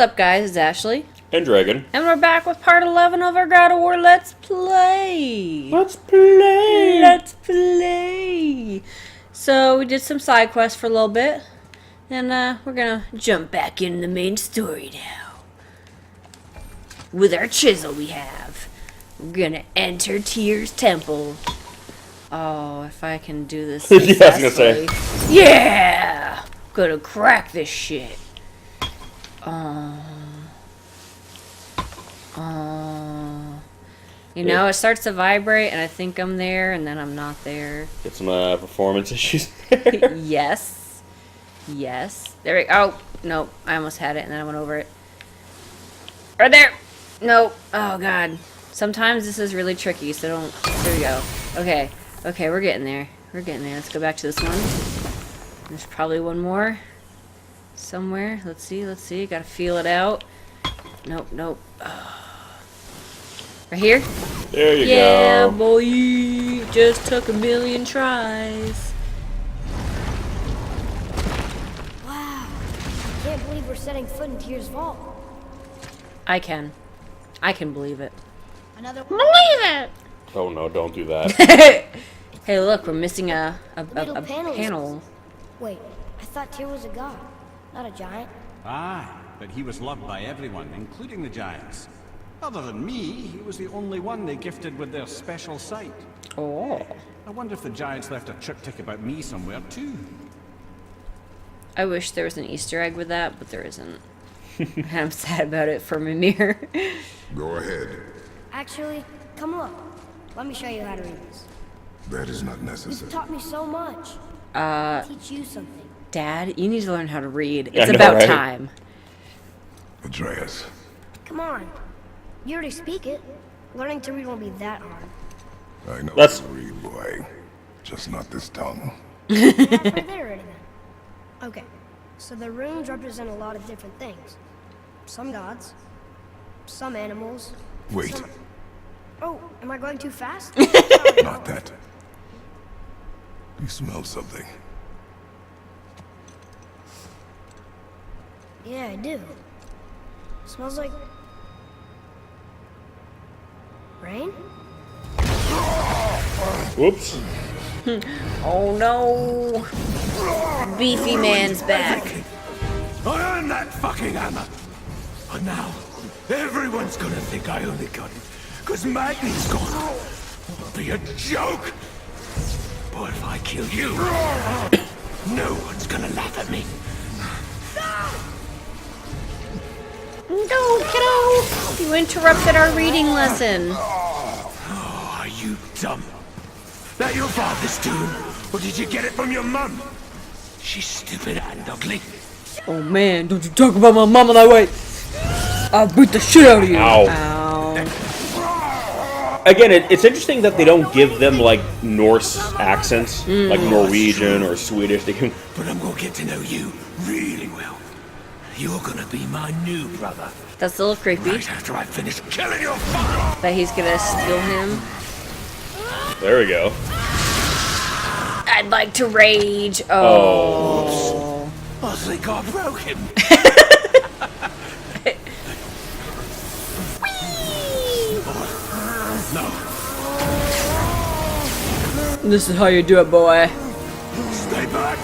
up, guys? It's Ashley. And Dragon. And we're back with part 11 of our God of War Let's Play. Let's play! Let's play! So, we did some side quests for a little bit. And we're gonna jump back into the main story now. With our chisel we have. We're gonna enter Tyr's temple. Oh, if I can do this Yeah, I was gonna say. Yeah! Gonna crack this shit. You know, it starts to vibrate, and I think I'm there, and then I'm not there. Get some performance issues. Yes. Yes. There we go. Oh, nope. I almost had it, and then I went over it. Right there! Nope. Oh, God. Sometimes this is really tricky, so don't... There we go. Okay. Okay, we're getting there. We're getting there. Let's go back to this one. There's probably one more. Somewhere. Let's see. Let's see. Gotta feel it out. Nope. Nope. Right here? There you Yeah, go. boy. Just took a million tries. Wow. I can't believe we're setting foot in Tyr's vault. I can. I can believe it. Another one. Believe it! Oh no, don't do that. Hey, look, we're missing a Little panel. panel. Wait, I thought Tyr was a god, not a giant. Aye, but he was loved by everyone, including the giants. Other than me, he was the only one they gifted with their special sight. Oh. I wonder if the giants left a triptych about me somewhere, too. I wish there was an Easter egg with that, but there isn't. I'm sad about it for Mimir. Go ahead. Actually, come look. Let me show you how to read this. That is not You've necessary. taught me so much. Teach you something. Dad, you need to learn how to read. Yeah, It's I know, about right? time. Atreus. Come on. You already speak it. Learning to read won't be that hard. I know That's- how to read, boy. Just not this tongue. Halfway there already then. Okay, so the runes represent a lot of different things. Some gods, some animals. Wait, some- Oh, am I going too fast? not that. You smell something. Yeah, I do. Smells like... rain? Whoops. Oh no! Beefy man's back. I earned that fucking hammer! And now, everyone's gonna think I only got it because Magni's gone. It'll be a joke! But if I kill you, no one's gonna laugh at me. No, kiddo! You interrupted our reading lesson. Oh, are you dumb? That your father's tomb? Or did you get it from your mum? She's stupid and ugly. Oh man, don't you talk about my mama that way! I'll beat the shit out of you! Ow. Ow. Again, it's interesting that they don't give them like Norse accents, like Norwegian or Swedish. They can. But I'm gonna get to know you really well. You're gonna be my new brother. That's a little creepy. Right after I finish killing your father! That he's gonna steal him. There we go. I'd like to rage. Oh. I think I broke him. No, This is how you do it, boy. stay back.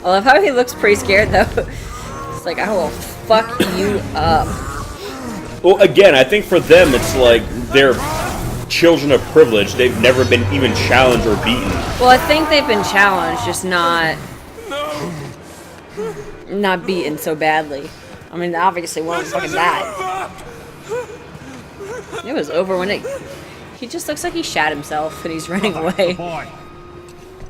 I love how he looks pretty scared, though. It's like, I will fuck you up. Well, again, I think for them it's like they're children of privilege. They've never been even challenged or beaten. Well, I think they've been challenged, just not beaten so badly. I mean, obviously one fucking died. It was over when it... He just looks like he shat himself and he's running away. Boy,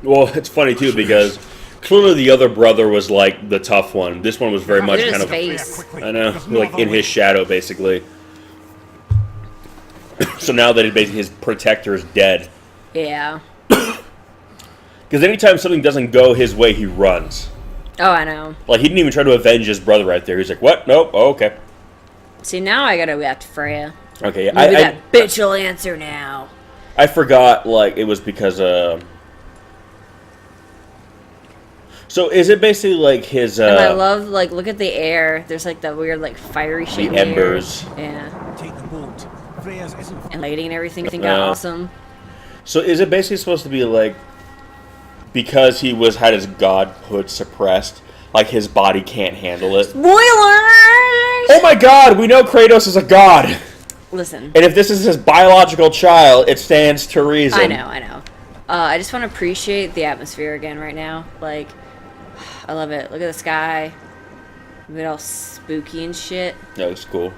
Well, it's funny too because clearly the other brother was like the tough one. This one was very much Look at kind his of, face. I know, like in his shadow basically. So now that basically his protector is dead. Yeah. Because anytime something doesn't go his way, he runs. Oh, I know. Like, he didn't even try to avenge his brother right there. He's like, what? Nope. Oh, okay. See, now I gotta react to Freya. Okay, yeah. Maybe that bitch will answer now. I forgot, like, it was because, So is it basically like his And I love, like, look at the air. There's like that weird, like, fiery shit. the embers? Yeah. Take the boat. Freya's isn't. And lighting and everything. I think got awesome. So is it basically supposed to be like because he had his godhood suppressed, like his body can't handle it? Spoilers! Oh my God! We know Kratos is a god. Listen. And if this is his biological child, it stands to reason. I know. I just want to appreciate the atmosphere again right now. Like, I love it. Look at the sky. Look at all spooky and shit. That looks cool.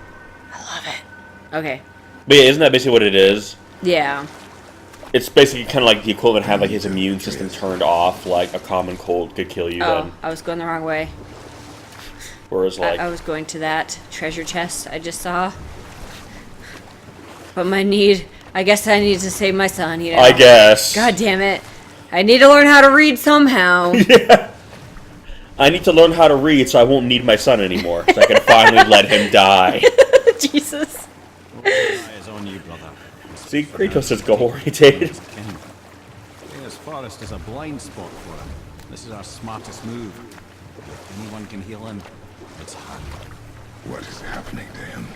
I love it. Okay. But yeah, isn't that basically what it is? Yeah. It's basically kind of like the equivalent of having like his immune system turned off, like a common cold could kill you. Oh, Then. I was going the wrong way. Whereas like I was going to that treasure chest I just saw. But I guess I need to save my son, you know. I guess. God damn it. I need to learn how to read somehow. Yeah. I need to learn how to read so I won't need my son anymore. So I can finally let him die. Jesus. Eyes on you, brother. See, Kratos is goal-oriented. Freya's forest is a blind spot for him. This is our smartest move. If anyone can heal him, it's her. What is happening to him?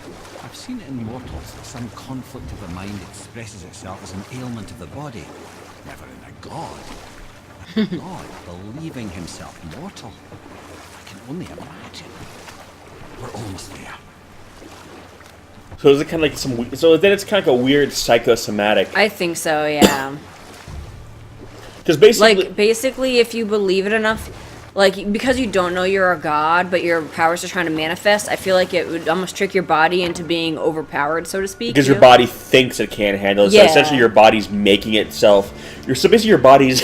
I've seen it in mortals that some conflict of the mind expresses itself as an ailment of the body, never in a god. A god believing himself mortal. I can only imagine. We're almost there. So is it kind of like so then it's kind of like a weird psychosomatic. I think so, yeah. Because basically, if you believe it enough, like, because you don't know you're a god, but your powers are trying to manifest, I feel like it would almost trick your body into being overpowered, so to speak. Because your body thinks it can't handle it. So Yeah. essentially your body's making itself. So basically your body's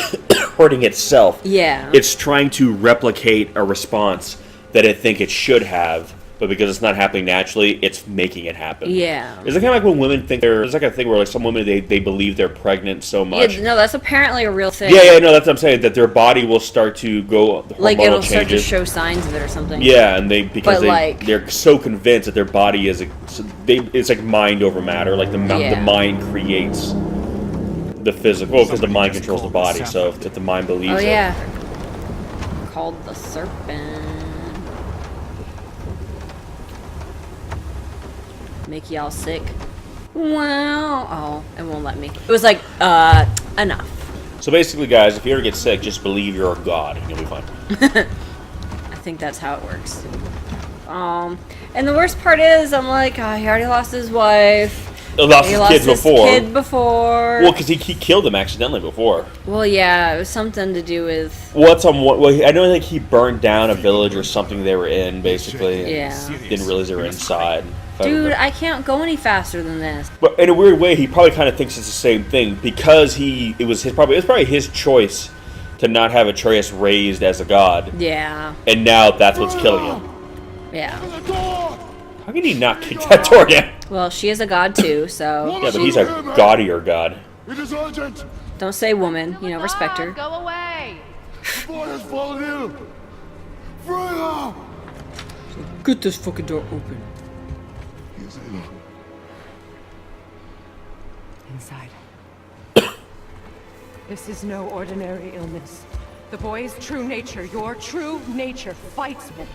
hurting itself. Yeah. It's trying to replicate a response that it think it should have, but because it's not happening naturally, it's making it happen. Yeah. Is it kind of like when women think there's like a thing where like some women they believe they're pregnant so much. Yeah, no, that's apparently a real thing. Yeah, no, that's what I'm saying. That their body will start to go hormonal Like, it'll start to changes. show signs of it or something. Yeah, and because But, they're so convinced that their body is it's like mind over matter. Like the mind creates the physical because the mind controls the body. So if the mind believes Oh, it. yeah. Called the serpent. Make y'all sick. Wow. Oh, it won't let me. It was like, enough. So basically, guys, if you ever get sick, just believe you're a god and you'll be fine. I think that's how it works. And the worst part is, I'm like, he already lost his wife. He lost his kid before. Well, because he killed him accidentally before. Well, yeah, it was something to do with. I know like he burned down a village or something they were in, basically. And Yeah. didn't realize they were inside. Dude, I can't go any faster than this. But in a weird way, he probably kind of thinks it's the same thing because it was probably his choice to not have Atreus raised as a god, Yeah. and now that's what's killing him. Yeah. How can he not kick that door down? Well, she is a god too, so. Yeah, but he's a gaudier god. It is urgent! Don't say woman, respect her. Go away! The boy has fallen ill! Freya! Get this fucking door open. He is ill. Inside. This is no ordinary illness. The boy's true nature, your true nature, fights me.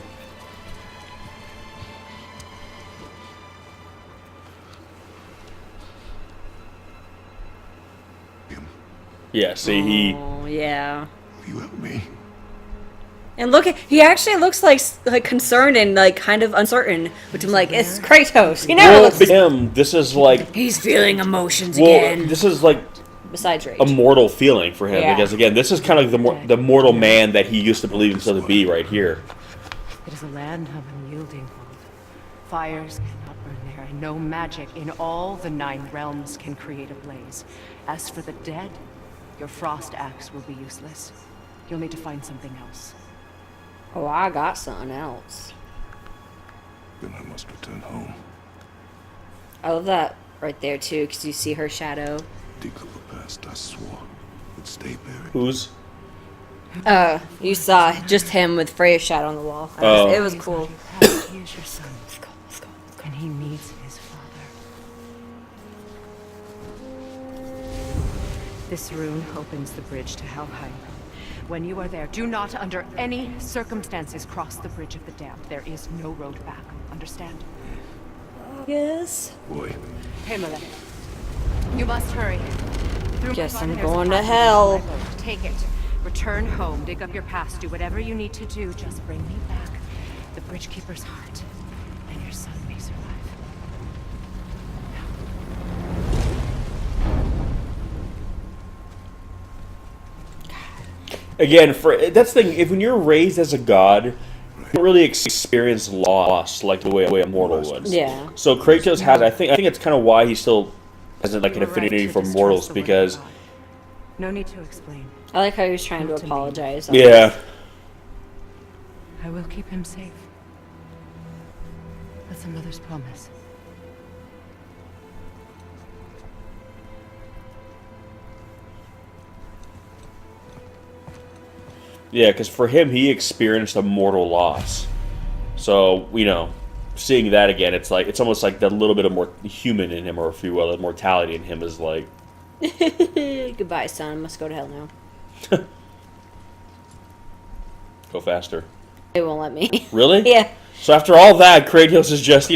Him. Yeah, see, Oh, yeah. Will you help me? And he actually looks like concerned and like kind of uncertain, which I'm like, it's Kratos. He never well, looks. for him, this is like, He's feeling emotions again. this is like Besides rage. a mortal feeling for him Yeah. because again, this is kind of like the mortal man that he used to believe himself to be right here. It is a land of unyielding cold. Fires cannot burn there, and no magic in all the 9 realms can create a blaze. As for the dead, your frost axe will be useless. You'll need to find something else. Oh, I got something else. Then I must return home. I love that right there too, because you see her shadow. Dig up the past I swore would stay buried. Who's? You saw just him with Freya's shadow on the wall. Oh. It was cool. He is your son, Let's go. and he needs his father. This rune opens the bridge to Helheim. When you are there, do not under any circumstances cross the bridge of the dam. There is no road back. Understand? Yes. Boy. Pamela, you must hurry. Through Guess my I'm body, there's a going to passage hell. in my boat. Take it. Return home. Dig up your past. Do whatever you need to do. Just bring me back the Bridgekeeper's heart, and your son may survive. Again, that's the thing. If when you're raised as a god, you don't really experience loss like the way a mortal would. Yeah. So Kratos has. I think it's kind of why he still hasn't like an You were right affinity to for distrust mortals the word of because. God. No need to explain. I like how he was trying to Not to me. apologize. Yeah. I will keep him safe. That's a mother's promise. Yeah, because for him, he experienced a mortal loss. So, seeing that again, it's almost like that little bit of more human in him, or if you will, the mortality in him is like... Goodbye, son. Must go to hell now. Go faster. They won't let me. Really? Yeah. So after all that, Kratos is just,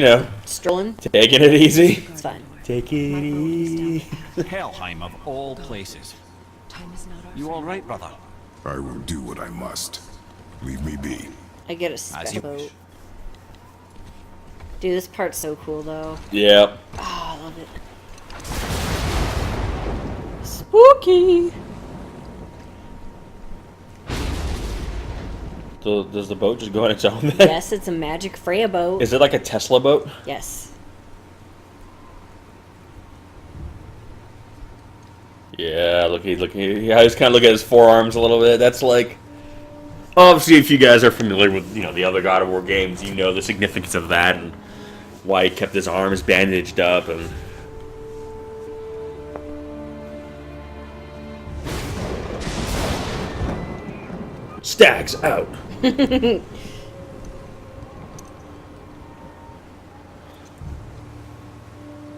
Strolling. taking it easy. It's fine. Take it easy. Helheim of all places. Time is not our You all right, brother? I will do what I must. Leave me be. I get a you spec boat. wish. Dude, this part's so cool, though. Yeah. Oh, I love it. Spooky. So does the boat just go on its own then? Yes, it's a magic Freya boat. Is it like a Tesla boat? Yes. Yeah, look. I just kind of look at his forearms a little bit. That's like, obviously, if you guys are familiar with the other God of War games, you know the significance of that and why he kept his arms bandaged up and. Stags out.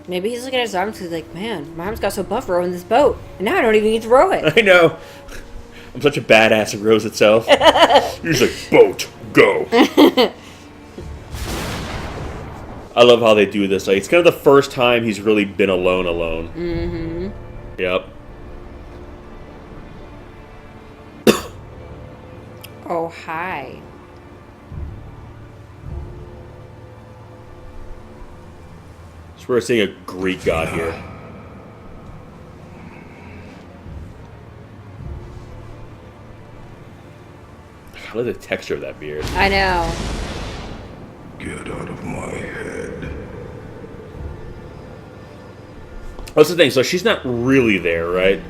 Maybe he's looking at his arms because he's like, man, my arms got so buff rowing this boat, and now I don't even need to row it. I know. I'm such a badass. It rows itself. He's like, boat, go. I love how they do this. Like, it's kind of the first time he's really been alone. Mm-hmm. Yep. Oh, hi. So we're seeing a Greek god here. I love the texture of that beard. I know. Get out of my head. That's the thing. So she's not really there, right?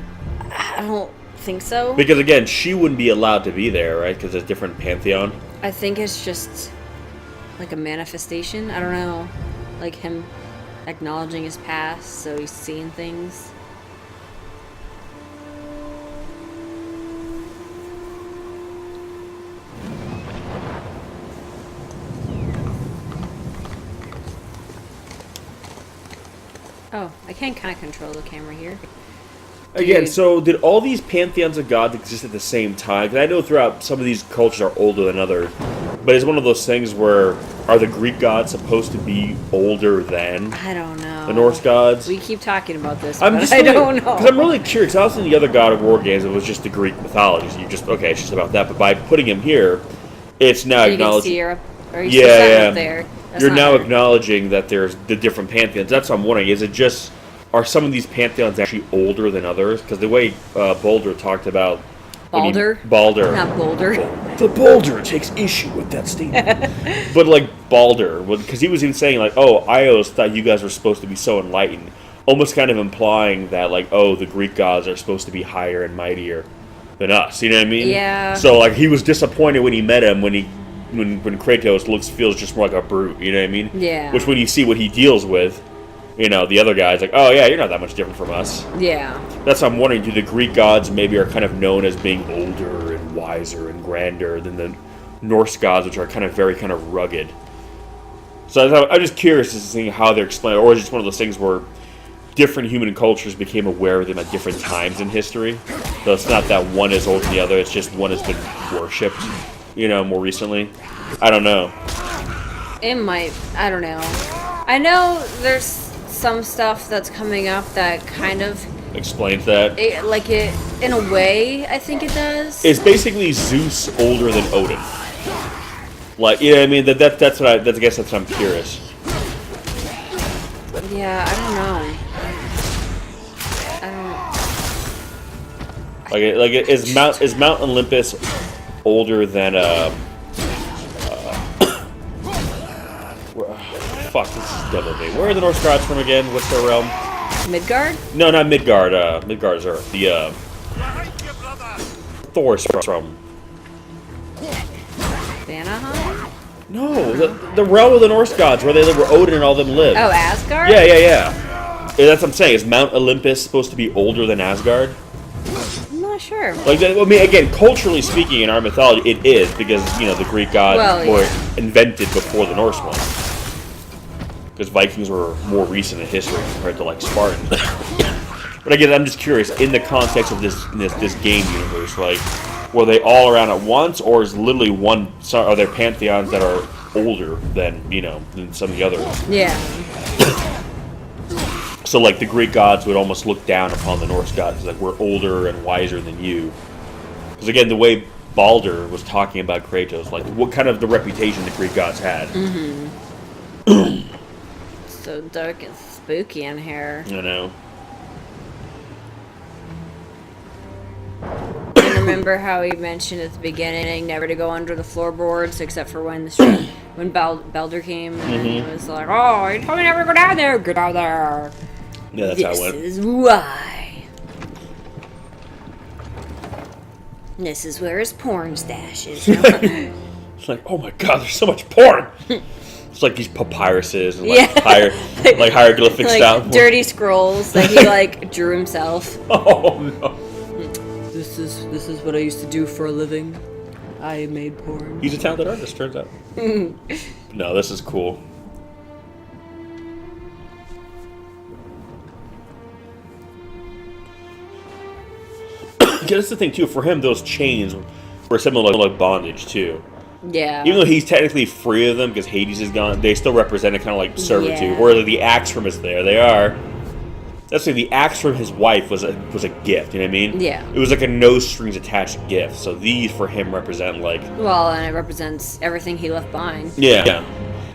I don't think so. Because again, she wouldn't be allowed to be there, right? Because there's a different pantheon. I think it's just like a manifestation. I don't know. Like him acknowledging his past, so he's seeing things. Oh, I can kind of control the camera here. Again, Dude. so did all these pantheons of gods exist at the same time? Because I know throughout some of these cultures are older than others, but it's one of those things where are the Greek gods supposed to be older than I don't know. the Norse gods? We keep talking about this, I'm but just I really, don't know. because I'm really curious. I was in the other God of War games; it was just the Greek mythology. So you just it's just about that. But by putting him here, it's now You can acknowledging. see her, or you Yeah, see that yeah. up there. That's You're not now her. acknowledging that there's the different pantheons. That's what I'm wondering. Is it just are some of these pantheons actually older than others? Because the way Baldur talked about when he- Baldur? Baldur, Not Boulder. the Baldur takes issue with that statement. But like Baldur, because he was even saying like, "Oh, Ios thought you guys were supposed to be so enlightened," almost kind of implying that like, "Oh, the Greek gods are supposed to be higher and mightier than us." You know what I mean? Yeah. So like, he was disappointed when he met him when Kratos feels just more like a brute. You know what I mean? Yeah. Which when you see what he deals with, the other guy's like, "Oh yeah, you're not that much different from us." Yeah. That's what I'm wondering. Do the Greek gods maybe are kind of known as being older and wiser and grander than the Norse gods, which are kind of very kind of rugged? So I'm just curious to see how they're explained, or is it just one of those things where different human cultures became aware of them at different times in history? So it's not that one is older than the other, it's just one has been worshipped, you know, more recently. I don't know. It might. I don't know. I know there's some stuff that's coming up that kind of Explains that. in a way. I think it does. It's basically Zeus older than Odin. Like, yeah, I mean that's what I guess that's what I'm curious. Yeah, I don't know. Is Mount Olympus older than fuck, this is dumb of me. Where are the Norse gods from again? What's their realm? Midgard? No, not Midgard. Midgard is Earth. The Thor's from. Vanaheim? No, the realm of the Norse gods where they live, where Odin and all them live. Oh, Asgard? Yeah. That's what I'm saying. Is Mount Olympus supposed to be older than Asgard? I'm not sure. Like, I mean, again, culturally speaking, in our mythology, it is because the Greek gods were invented before the Norse ones. Because Vikings were more recent in history compared to like Spartans. But again, I'm just curious in the context of this game universe, like, were they all around at once, or is literally one? Are there pantheons that are older than than some of the others? Yeah. So like the Greek gods would almost look down upon the Norse gods, like we're older and wiser than you. Because again, the way Baldur was talking about Kratos, like what kind of the reputation the Greek gods had. Mm-hmm. So dark and spooky in here. I know. And remember how he mentioned at the beginning never to go under the floorboards except for when Baldur came and he was like, "Oh, you told me never to go down there. Get out there." Yeah, that's how it went. This is why. This is where his porn stash is. It's like, oh my god, there's so much porn. It's like these papyruses and like hieroglyphics like down. dirty scrolls that he like drew himself. Oh no. This is what I used to do for a living. I made porn. He's a talented artist, turns out. No, this is cool. That's the thing too. For him, those chains were similar like bondage too. Yeah. Even though he's technically free of them because Hades is gone, they still represent a kind of like servitude. Yeah. Whereas the axe from is there, they are. That's like the axe from his wife was a gift. You know what I mean? Yeah. It was like a no strings attached gift. So these for him represent like. Well, and it represents everything he left behind. Yeah.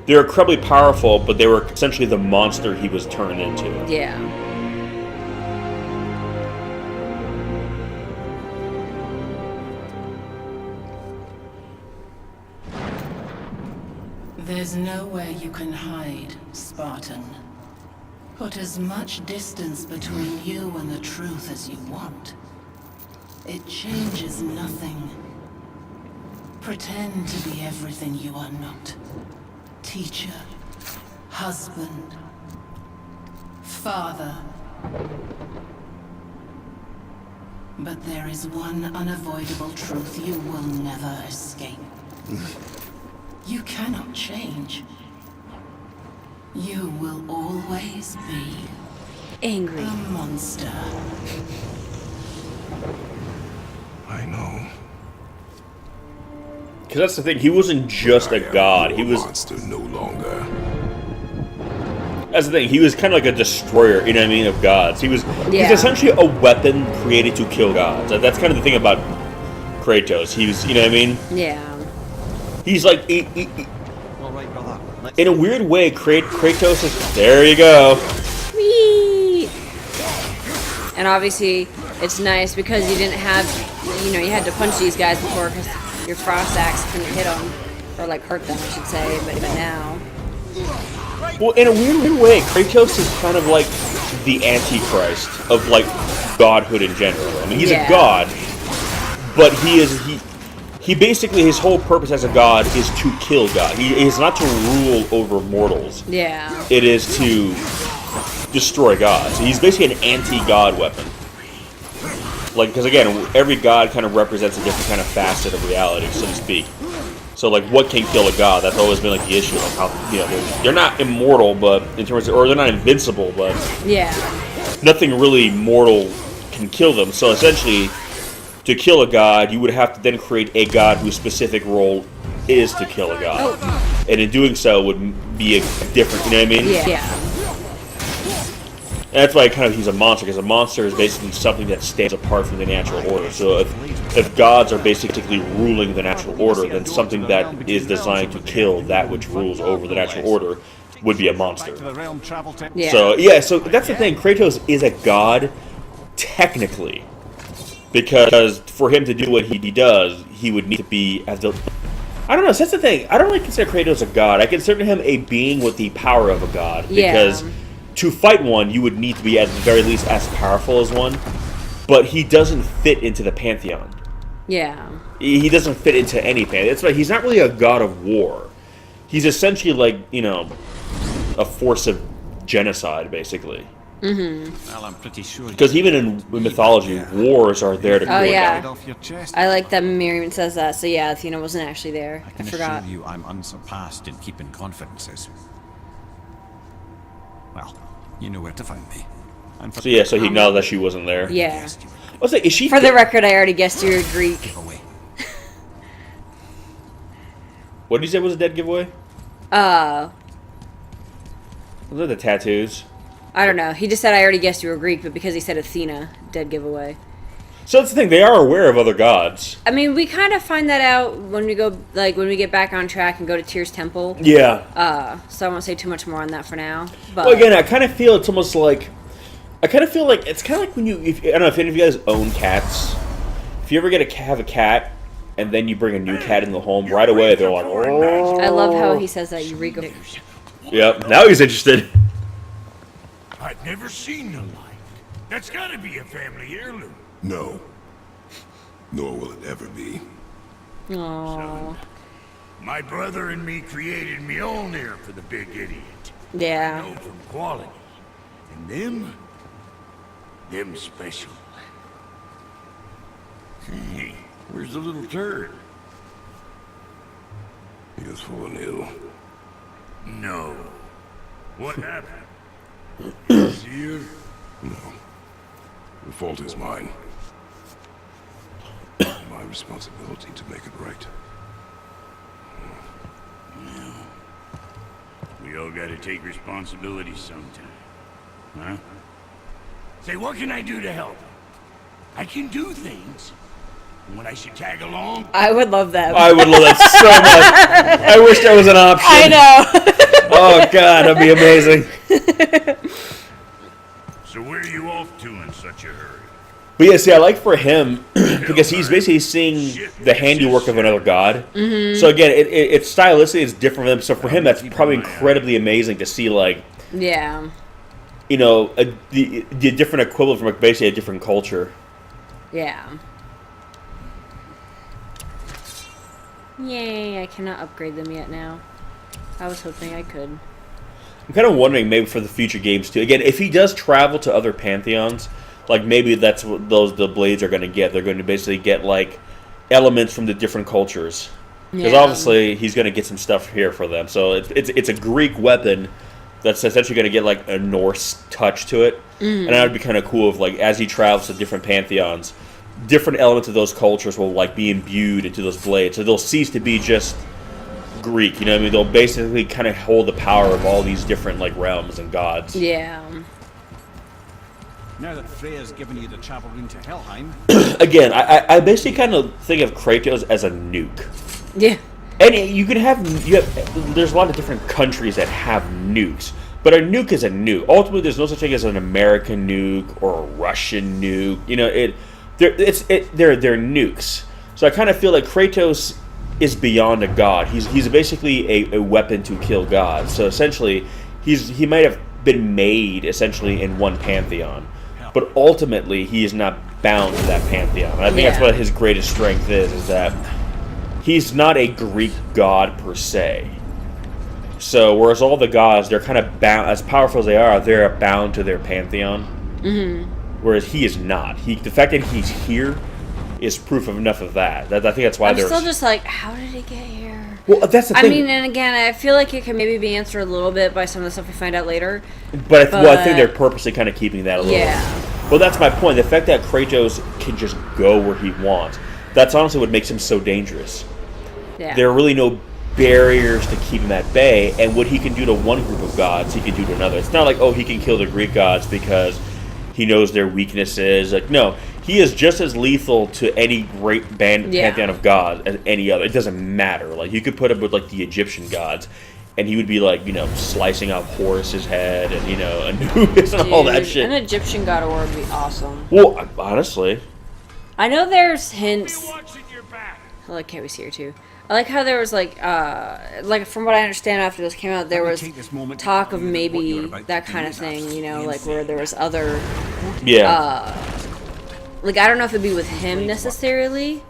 They're incredibly powerful, but they were essentially the monster he was turned into. Yeah. There's nowhere you can hide, Spartan. Put as much distance between you and the truth as you want. It changes nothing. Pretend to be everything you are not. Teacher, husband, father. But there is one unavoidable truth you will never escape. You cannot change. You will always be Angry. a monster. I know. Because that's the thing, he wasn't just a god. He was. Monster no longer. That's the thing, he was kind of like a destroyer, you know what I mean, of gods. He's Yeah. essentially a weapon created to kill gods. That's kind of the thing about Kratos. He was, you know what I mean? Yeah. He's like, All right, brother. in a weird way, Kratos is. There you go. Whee! And obviously, it's nice because you didn't have, you had to punch these guys before because your frost axe couldn't hit them. Or, like, hurt them, I should say, but now. Well, in a weird way, Kratos is kind of like the Antichrist of, like, godhood in general. I mean, he's a god, but he basically, his whole purpose as a god is to kill God. He is not to rule over mortals. Yeah. It is to destroy God. So he's basically an anti-god weapon. Like, because again, every god kind of represents a different kind of facet of reality, so to speak. So, like, what can kill a god? That's always been, like, the issue. Like, how, they're not immortal, but in terms of, or they're not invincible, but Yeah. nothing really mortal can kill them. So, essentially, to kill a god, you would have to then create a god whose specific role is to kill a god. And in doing so would be a different, you know what I mean? Yeah. And that's why he's a monster, because a monster is basically something that stands apart from the natural order. So if gods are basically ruling the natural order, then something that is designed to kill that which rules over the natural order would be a monster. Yeah. So that's the thing. Kratos is a god, technically. Because for him to do what he does, he would need to be as the... I don't know, that's the thing. I don't really consider Kratos a god. I consider him a being with the power of a god. Because to fight one, you would need to be at the very least as powerful as one. But he doesn't fit into the pantheon. Yeah. He doesn't fit into any pantheon. That's why he's not really a god of war. He's essentially like, a force of genocide, basically. Well, I'm pretty sure. Because even in mythology, wars are there to cool yeah. down. Off your chest. I like that Miriam says that. So yeah, Athena wasn't actually there. I can forgot. assure you I'm unsurpassed in keeping confidences. Well, you know where to find me. And for So yeah, so he acknowledged that she wasn't there. Yeah. I was like, is she... For the record, I already guessed you were Greek. giveaway. What did you say was a dead giveaway? Uh, Was it the tattoos? I don't know. He just said I already guessed you were Greek, but because he said Athena, dead giveaway. So that's the thing, they are aware of other gods. I mean, we kind of find that out when we go, like, when we get back on track and go to Tyr's temple. Yeah. So I won't say too much more on that for now. But Well, again, I kind of feel it's almost like... I kind of feel like it's kind of like when you... I don't know if any of you guys own cats. If you ever have a cat, and then you bring a new cat in the home, right away they're like... Oh. I love how he says that, Eureka. Yep, now he's interested. I've never seen the like. That's gotta be a family heirloom. No. Nor will it ever be. Aww. My brother and me created me own heir for the big idiot. Yeah. Know from quality. And them special. Hey, where's the little turd? He has fallen ill. No. What happened? Is he here? No. The fault is mine. My responsibility to make it right. We all gotta take responsibility sometime. Huh? Say, what can I do to help? I can do things. When I should tag along? I would love that. I would love that so much. I wish that was an option. I know. Oh, God, that'd be amazing. So where are you off to in such a hurry? But yeah, see, I like for him, because he's basically seeing the handiwork of another god. Mm-hmm. So again, it's stylistically, it's different for him. So for him, that's probably incredibly amazing to see, like, Yeah. the different equivalent from basically a different culture. Yeah. Yay, I cannot upgrade them yet now. I was hoping I could. I'm kind of wondering maybe for the future games too. Again, if he does travel to other pantheons, like maybe that's what the blades are going to get. They're going to basically get like elements from the different cultures. Because obviously he's going to get some stuff here for them. So it's a Greek weapon that's essentially going to get like a Norse touch to it. And that would be kind of cool if like as he travels to different pantheons, different elements of those cultures will like be imbued into those blades. So they'll cease to be just Greek, you know what I mean? They'll basically kind of hold the power of all these different like realms and gods. Yeah. Now that Freya's given you the travel room to Helheim, Again, I basically kind of think of Kratos as a nuke. Yeah. And there's a lot of different countries that have nukes, but a nuke is a nuke. Ultimately, there's no such thing as an American nuke or a Russian nuke. You know, they're nukes. So I kind of feel like Kratos is beyond a god. He's basically a weapon to kill gods. So essentially, he might have been made essentially in one pantheon, but ultimately he is not bound to that pantheon. And I think that's what his greatest strength is that he's not a Greek god per se. So whereas all the gods, they're kind of bound, as powerful as they are, they're bound to their pantheon. Mm-hmm. Whereas he is not. The fact that he's here is proof of enough of that. I think that's why I'm still just like, how did he get here? Well, that's the thing. I mean, and again, I feel like it can maybe be answered a little bit by some of the stuff we find out later. But I think they're purposely kind of keeping that a little. Yeah. Well, that's my point. The fact that Kratos can just go where he wants, that's honestly what makes him so dangerous. Yeah. There are really no barriers to keep him at bay, and what he can do to one group of gods, he can do to another. It's not like, oh, he can kill the Greek gods because he knows their weaknesses. Like, no, he is just as lethal to any great pantheon of gods as any other. It doesn't matter. Like, you could put him with, like, the Egyptian gods, and he would be, like, you know, slicing off Horus's head and, you know, Anubis and all that shit. An Egyptian god of war would be awesome. Well, honestly. I know there's hints. I like Kaylee's here too. I like how there was like from what I understand after this came out, there was talk of maybe that kind of thing, you know, like where there was other. Yeah. Like I don't know if it'd be with him necessarily.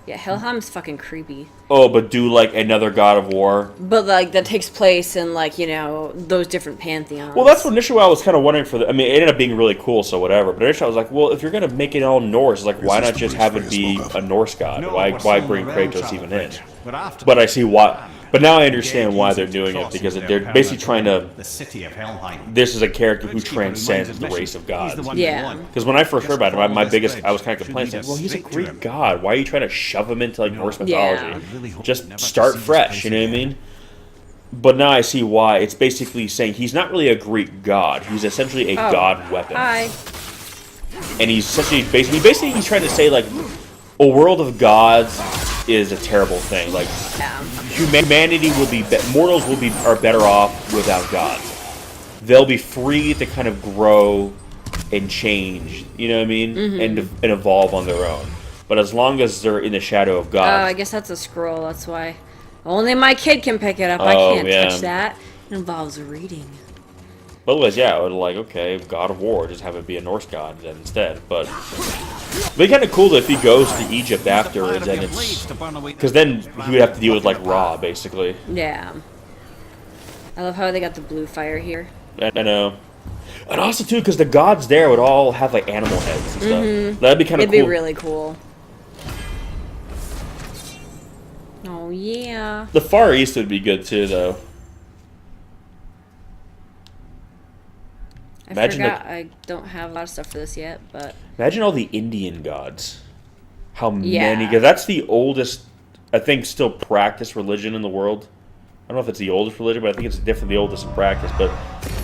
Yeah, Helheim's fucking creepy. Oh, but do like another god of war. But like that takes place in like, you know, those different pantheons. Well, that's what initially I was kind of wondering for. I mean, it ended up being really cool, so whatever. But initially I was like, well, if you're gonna make it all Norse, like why not just have it be a Norse god? Why bring Kratos even in? But I see why. But now I understand why they're doing it, because they're basically trying to. This is a character who transcends the race of gods. Yeah. Because when I first heard about him, I was kind of complaining, like, well, he's a Greek god. Why are you trying to shove him into like Norse mythology? Just start fresh. You know what I mean? But now I see why. It's basically saying he's not really a Greek god. He's essentially a god weapon. Hi. And he's essentially basically he's trying to say like a world of gods is a terrible thing. Like humanity will be mortals are better off without gods. They'll be free to kind of grow and change, you know what I mean, and evolve on their own. But as long as they're in the shadow of God, I guess that's a scroll. That's why only my kid can pick it up. I can't touch that. It involves reading. Otherwise, yeah, I would like, okay, God of War, just have it be a Norse god then instead. But it'd be kind of cool if he goes to Egypt afterwards, and it's because then he would have to deal with like Ra, basically. Yeah. I love how they got the blue fire here. I know. And also too, because the gods there would all have like animal heads and stuff. That'd be kind of cool. It'd be really cool. Oh yeah. The Far East would be good too, though. Imagine I don't have a lot of stuff for this yet, but imagine all the Indian gods. How many? Because that's the oldest, I think, still practiced religion in the world. I don't know if it's the oldest religion, but I think it's definitely the oldest in practice. But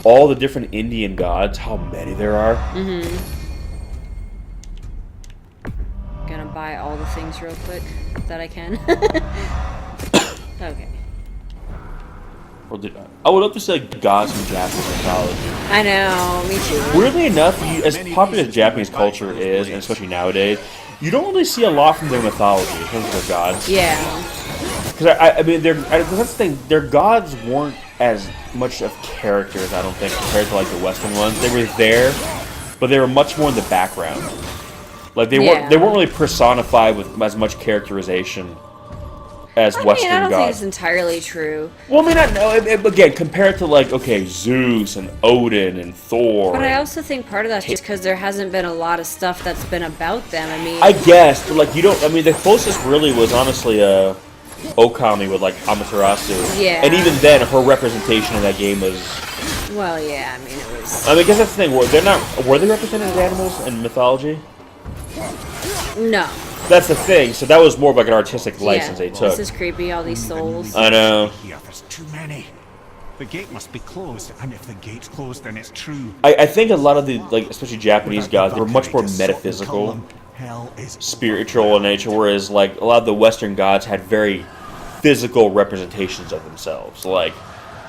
all the different Indian gods, how many there are. Gonna buy all the things real quick that I can. Okay. I would love to see like gods from Japanese mythology. I know, me too. Weirdly enough, as popular as Japanese culture is, and especially nowadays, you don't really see a lot from their mythology in terms of their gods. Yeah. Because I mean, that's the thing. Their gods weren't as much of characters, I don't think, compared to like the Western ones. They were there, but they were much more in the background. Like they weren't really personified with as much characterization as Western gods. I don't think it's entirely true. Well, I mean, I know. Again, compared to like, okay, Zeus and Odin and Thor. But I also think part of that's just because there hasn't been a lot of stuff that's been about them. I mean, I guess, but like you don't. I mean, the closest really was honestly Okami with like Amaterasu. Yeah. And even then, her representation in that game was. Well, yeah. I mean, it was. I mean, I guess that's the thing. Were they represented as animals in mythology? No. That's the thing. So that was more of like an artistic license they took. This is creepy. All these souls. I know. Here, there's too many. The gate must be closed, and if the gate's closed, then it's true. I think a lot of the, like, especially Japanese gods, were much more metaphysical, spiritual in nature, whereas like a lot of the Western gods had very physical representations of themselves. Like,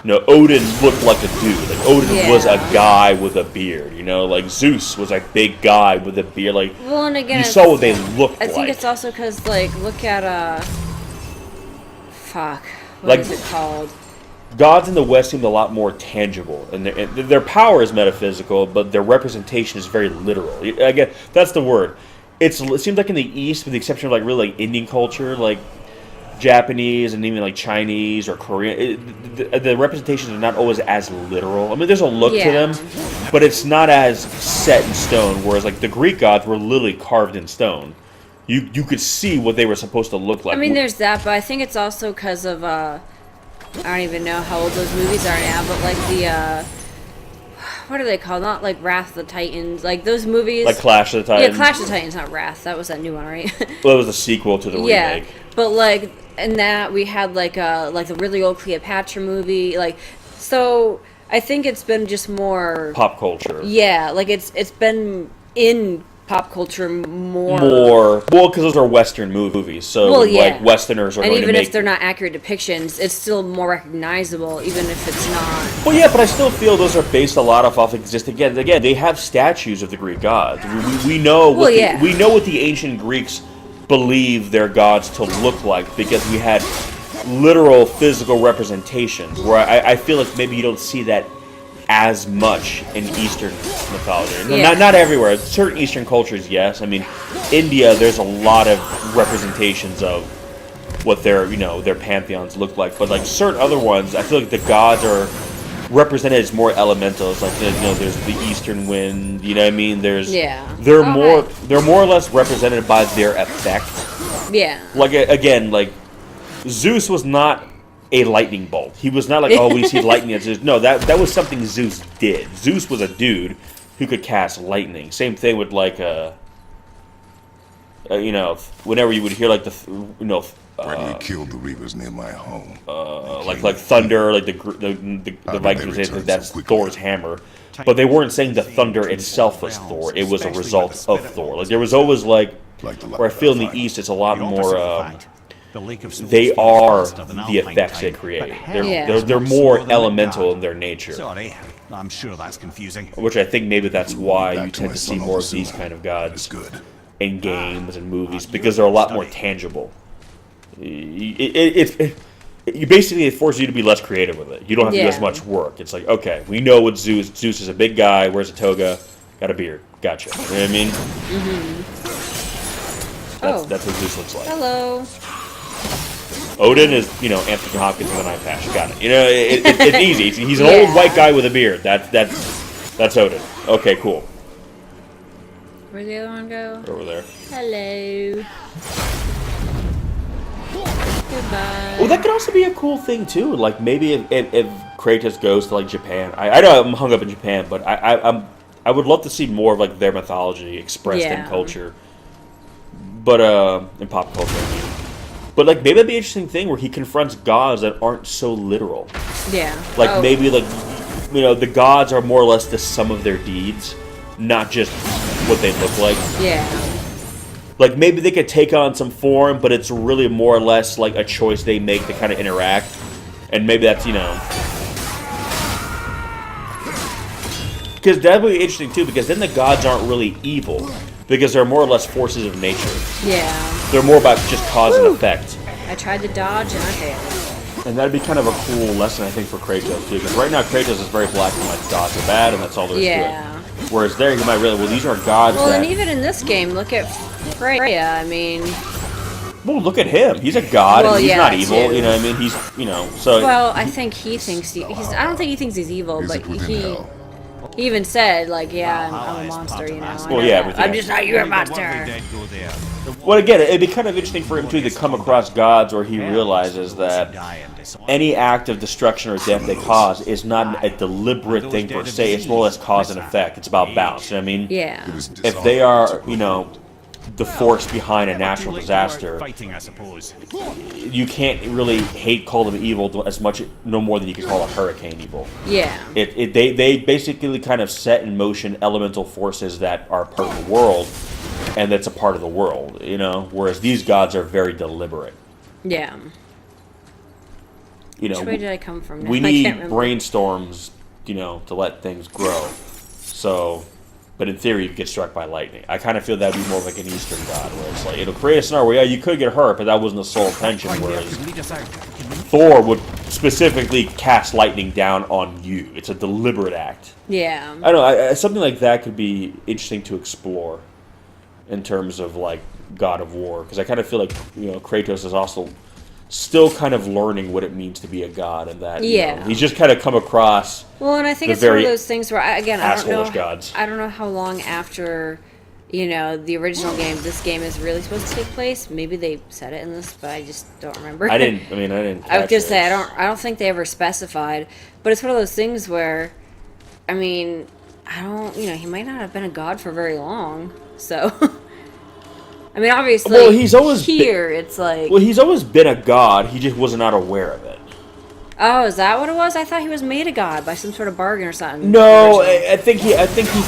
you know, Odin looked like a dude. Like Odin was a guy with a beard. You know, like Zeus was a big guy with a beard. Like, well, and again, you saw what they looked like. I think it's also because, like, look at what is it called? Gods in the West seemed a lot more tangible, and their power is metaphysical, but their representation is very literal. Again, that's the word. It seems like in the East, with the exception of like really like Indian culture, like Japanese and even like Chinese or Korean, the representations are not always as literal. I mean, there's a look to them, but it's not as set in stone. Whereas like the Greek gods were literally carved in stone. You could see what they were supposed to look like. I mean, there's that, but I think it's also because of I don't even know how old those movies are now, but like the what are they called? Not like Wrath of the Titans, like those movies. Like Clash of the Titans. Yeah, Clash of the Titans, not Wrath. That was that new one, right? Well, it was the sequel to the yeah, remake. but like in that we had like the really old Cleopatra movie, like so. I think it's been just more Pop culture. Yeah, like it's been in pop culture more. Well, because those are Western movies, so like Westerners are and going to make. And even if they're not accurate depictions, it's still more recognizable, even if it's not. Well, yeah, but I still feel those are based a lot off exist. Again, they have statues of the Greek gods. We know what we know what the ancient Greeks believe their gods to look like because we had literal physical representations. Where I feel like maybe you don't see that as much in Eastern mythology. Yeah. Not everywhere. Certain Eastern cultures, yes. I mean, India, there's a lot of representations of what their pantheons look like. But like certain other ones, I feel like the gods are represented as more elementals. Like there's the Eastern wind. You know what I mean? They're more or less represented by their effect. Yeah. Like again, like Zeus was not a lightning bolt. He was not like, oh, we see lightning at Zeus. No, that was something Zeus did. Zeus was a dude who could cast lightning. Same thing with like whenever you would hear like Gregory killed the Reavers near my home. like thunder, like the Vikings would say that's Thor's hammer. But they weren't saying the thunder itself was Thor. It was a result of Thor. Like there was always like where I feel in the East, it's a lot more. They are the effects they create. They're more elemental in their nature. Sorry, I'm sure that's confusing. Which I think maybe that's why you tend to see more of these kind of gods in games and movies because they're a lot more tangible. You basically it forces you to be less creative with it. You don't have to do as much work. It's like, okay, we know what Zeus is a big guy, wears a toga, got a beard. Gotcha. You know what I mean? Mm-hmm. That's what Zeus looks like. Hello. Odin is, Anthony Hopkins with an eye patch. Got it. It's easy. He's an old white guy with a beard. That's Odin. Okay, cool. Where'd the other one go? Over there. Hello. Goodbye. Well, that could also be a cool thing too. Like maybe if Kratos goes to like Japan. I know I'm hung up in Japan, but I would love to see more of like their mythology expressed in culture. But in pop culture, I mean. But like maybe that'd be an interesting thing where he confronts gods that aren't so literal. Yeah. Like maybe like the gods are more or less the sum of their deeds, not just what they look like. Yeah. Like maybe they could take on some form, but it's really more or less like a choice they make to kind of interact. And maybe that's because that would be interesting too, because then the gods aren't really evil. Because they're more or less forces of nature. Yeah. They're more about just cause and effect. I tried to dodge and I failed. And that'd be kind of a cool lesson, I think, for Kratos, too. Because right now, Kratos is very black and white. Gods are bad, and that's all there is to it. Whereas there, you might really, well, these are gods and even in this game, look at Freya, I mean... Well, look at him. He's a god, and he's not evil. Too. You know what I mean? He's, so... Well, I think he thinks... I don't think he thinks he's evil, but he even said, like, I'm a monster, Well, yeah. I'm just not your monster. Well, again, it'd be kind of interesting for him, too, to come across gods where he realizes that any act of destruction or death they cause is not a deliberate thing per se. It's more or less cause and effect. It's about balance, you know what I mean? Yeah. If they are, the force behind a natural disaster, you can't really call them evil as much, no more than you can call a hurricane evil. Yeah. They basically kind of set in motion elemental forces that are part of the world, and that's a part of the world, whereas these gods are very deliberate. Yeah. Which way did I come from now? We need brainstorms, to let things grow. So... But in theory, you get struck by lightning. I kind of feel that'd be more like an Eastern god, where it's like, it'll create a scenario where, you could get hurt, but that wasn't the sole intention, whereas Thor would specifically cast lightning down on you. It's a deliberate act. Yeah. I don't know, something like that could be interesting to explore in terms of, like, God of War, because I kind of feel like, Kratos is also still kind of learning what it means to be a god, and that he's just kind of come across. Well, and I think it's one of those things where I don't know how long after the original game this game is really supposed to take place. Maybe they said it in this, but I just don't remember. I didn't I was just say I don't think they ever specified, but it's one of those things where I don't, he might not have been a god for very long. So, I mean, obviously, Well, he's always here, it's like... Well, he's always been a god. He just was not aware of it. Oh, is that what it was? I thought he was made a god by some sort of bargain or something. No, I think he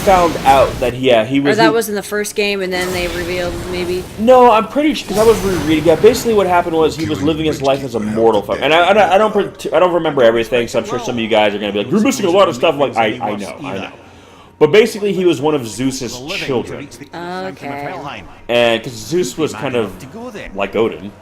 found out that he was. Or that was in the first game, and then they revealed maybe. No, I'm pretty sure because I was rereading it. Basically, what happened was he was living his life as a mortal, and I don't remember everything. So I'm sure some of you guys are gonna be like, "You're missing a lot of stuff." Like I know. But basically, he was one of Zeus's children. Okay. And because Zeus was kind of like Odin.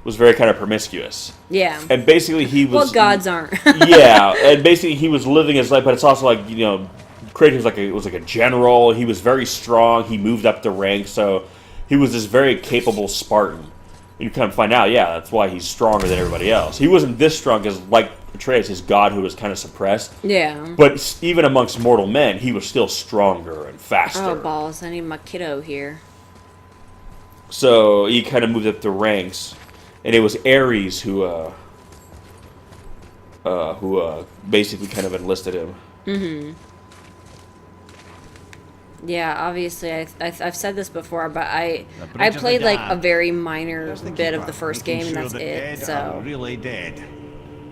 Was very kind of promiscuous. Yeah. And basically he was... Well, gods aren't. Yeah, and basically he was living his life, but it's also like, Kratos was like a general. He was very strong. He moved up the ranks, so he was this very capable Spartan. And you kind of find out, yeah, that's why he's stronger than everybody else. He wasn't this strong as, like Atreus, his god who was kind of suppressed. Yeah. But even amongst mortal men, he was still stronger and faster. Oh, balls. I need my kiddo here. So he kind of moved up the ranks. And it was Ares who basically kind of enlisted him. Mm-hmm. Yeah, obviously, I've said this before, but I played like a very minor bit of the first game, and that's it. So really dead.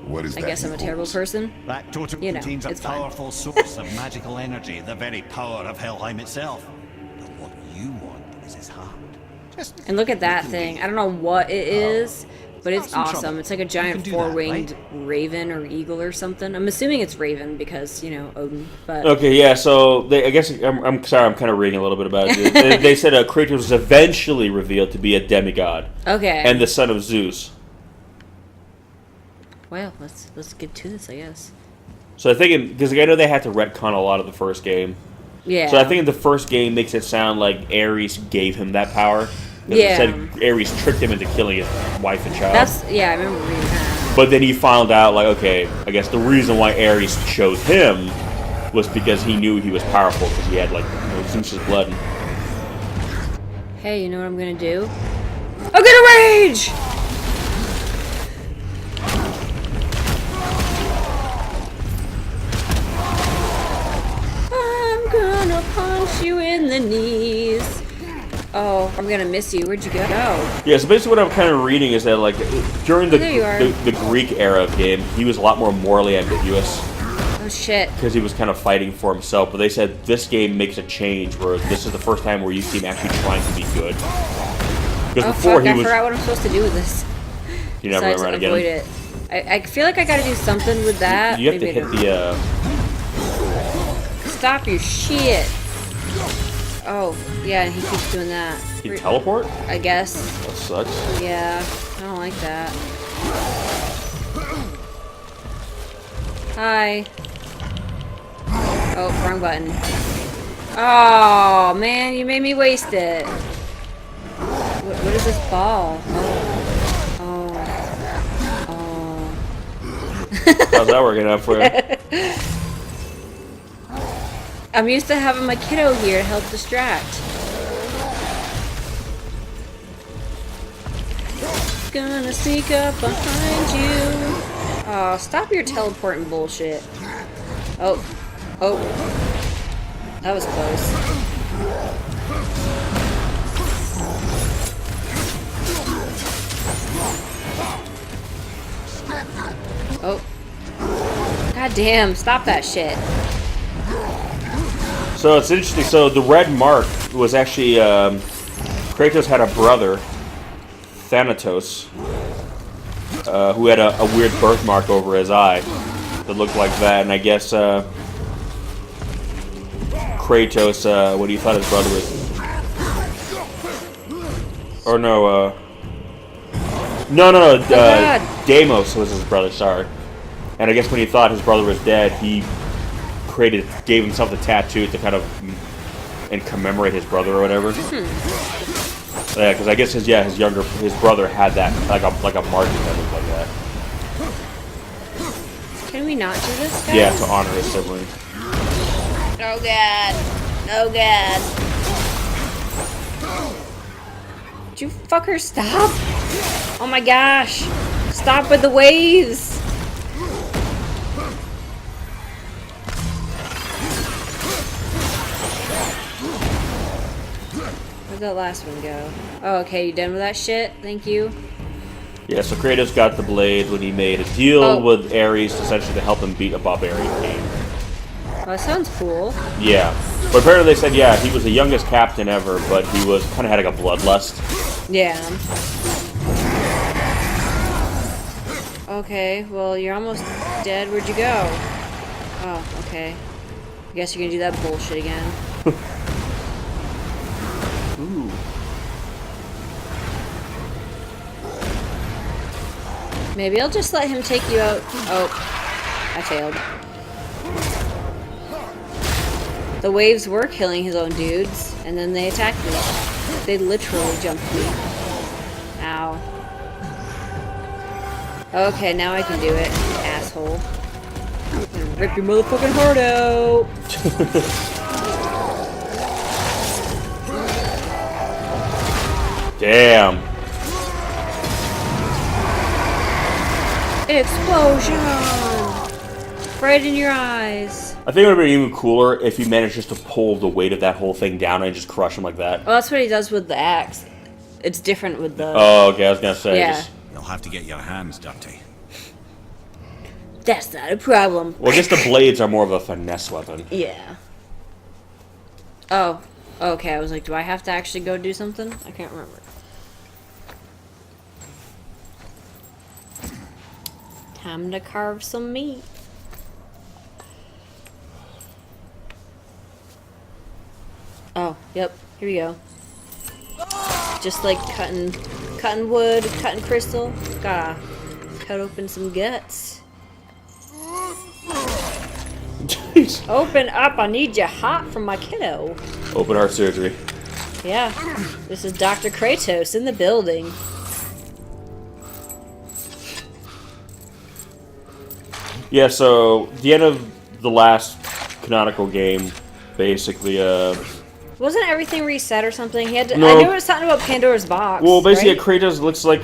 What is I that guess I'm a terrible person. That totem contains a it's fine. powerful source of magical energy, the very power of Helheim itself. But what you want is his heart. And look at that thing. I don't know what it is, but it's awesome. It's like a giant four-winged raven or eagle or something. I'm assuming it's raven because, Odin. But okay, yeah, so I guess I'm sorry, I'm kind of reading a little bit about it. They said Kratos was eventually revealed to be a demigod. Okay. And the son of Zeus. Well, let's get to this, I guess. So I think, because I know they had to retcon a lot of the first game. Yeah. So I think the first game makes it sound like Ares gave him that power. Yeah. It said Ares tricked him into killing his wife and child. I remember reading that. But then he found out, like, okay, I guess the reason why Ares chose him was because he knew he was powerful, because he had, like, Zeus's blood. Hey, you know what I'm gonna do? I'm gonna rage! I'm gonna punch you in the knees. Oh, I'm gonna miss you. Where'd you go? Yeah, so basically what I'm kind of reading is that, like, during There the Greek era of game, he was a lot more morally ambiguous. Oh, shit. Because he was kind of fighting for himself. But they said this game makes a change where this is the first time where you see him actually trying to be good. Because before I forgot what I'm supposed to do with this. You never went around again. Avoid it. I feel like I gotta do something with that. You have to hit the... Stop your shit. Oh, yeah, and he keeps doing that. You teleport? I guess. That sucks. Yeah, I don't like that. Hi. Oh, wrong button. Oh, man, you made me waste it. What is this ball? Oh. How's that working out for you? I'm used to having my kiddo here to help distract. Gonna sneak up behind you. Oh, stop your teleporting bullshit. Oh. That was close. Oh. God damn, stop that shit. So it's interesting. So the red mark was actually Kratos had a brother, Thanatos, who had a weird birthmark over his eye that looked like that, and I guess Kratos, what do you thought his brother was? Or no, Deimos was his brother. Sorry, and I guess when he thought his brother was dead, he gave himself the tattoo to kind of and commemorate his brother or whatever. Yeah, because I guess his brother had that like a mark that looked like that. Can we not do this, guys? Yeah, to honor his sibling. Oh god. Oh god. Did you fucker stop? Oh my gosh. Stop with the waves. Where'd that last one go? Oh, okay, you done with that shit? Thank you. Yeah, so Kratos got the blade when he made a deal with Ares essentially to help him beat a barbarian king. Well, that sounds cool. Yeah. But apparently they said, yeah, he was the youngest captain ever, but he was kind of had like a bloodlust. Yeah. Okay, well, you're almost dead. Where'd you go? Oh, okay. I guess you're gonna do that bullshit again. Ooh. Maybe I'll just let him take you out. Oh, I failed. The waves were killing his own dudes, and then they attacked me. They literally jumped me. Ow. Okay, now I can do it, you asshole. I'm gonna rip your motherfucking heart out! Damn. Explosion! Right in your eyes. I think it would have been even cooler if he managed just to pull the weight of that whole thing down and just crush him like that. Well, that's what he does with the axe. It's different with the... Oh, okay, I was gonna say. Yeah. Just... You'll have to get your hands dirty. That's not a problem. Well, I guess the blades are more of a finesse weapon. Yeah. Oh. Okay, I was like, do I have to actually go do something? I can't remember. Time to carve some meat. Oh, yep. Here we go. Just like cutting wood, cutting crystal. Gotta cut open some guts. Jeez. Open up! I need you hot from my kiddo. Open heart surgery. Yeah, this is Dr. Kratos in the building. Yeah, so the end of the last canonical game, basically, Wasn't everything reset or something? He had to, No. I knew it was something about Pandora's box. well, basically, right? Kratos looks like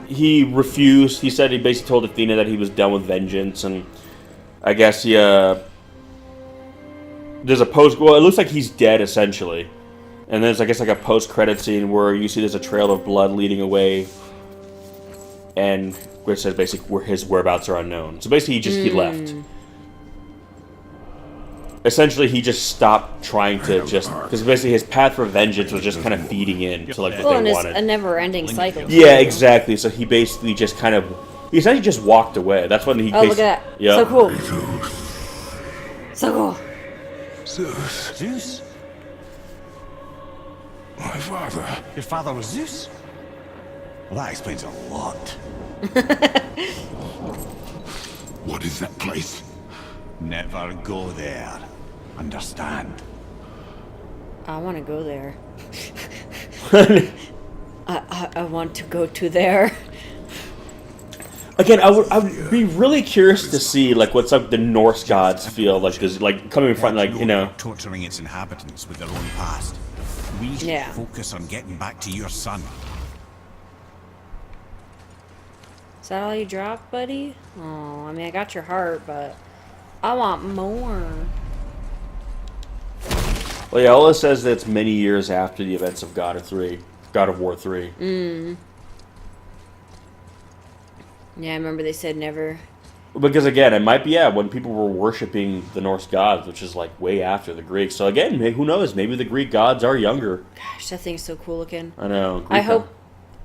he refused. He said he basically told Athena that he was done with vengeance, and I guess he there's a post. Well, it looks like he's dead essentially, and there's I guess like a post-credit scene where you see there's a trail of blood leading away, and which says basically where his whereabouts are unknown. So basically, he left. Essentially, he just stopped trying to because basically his path for vengeance was just kind of feeding in to like Well, what and they it's wanted. a never-ending cycle. Yeah, exactly. So he basically just he essentially just walked away. That's when he. Oh, look at that! Yeah. So cool. So cool. Zeus, Zeus? my father. Your father was Zeus? Well, that explains a lot. What is that place? Never go there. Understand? I want to go there. I want to go to there. Again, I would be really curious to see like what's like the Norse gods feel like, because like coming in front, like torturing its inhabitants with their own past. We should focus on getting back to your son. Is that all you dropped, buddy? Oh, I mean, I got your heart, but I want more. Well, yeah, all it says that it's many years after the events of God of War 3. Yeah, I remember they said never. Because again, it might be when people were worshiping the Norse gods, which is like way after the Greeks. So again, who knows? Maybe the Greek gods are younger. Gosh, that thing's so cool looking. I know. I hope,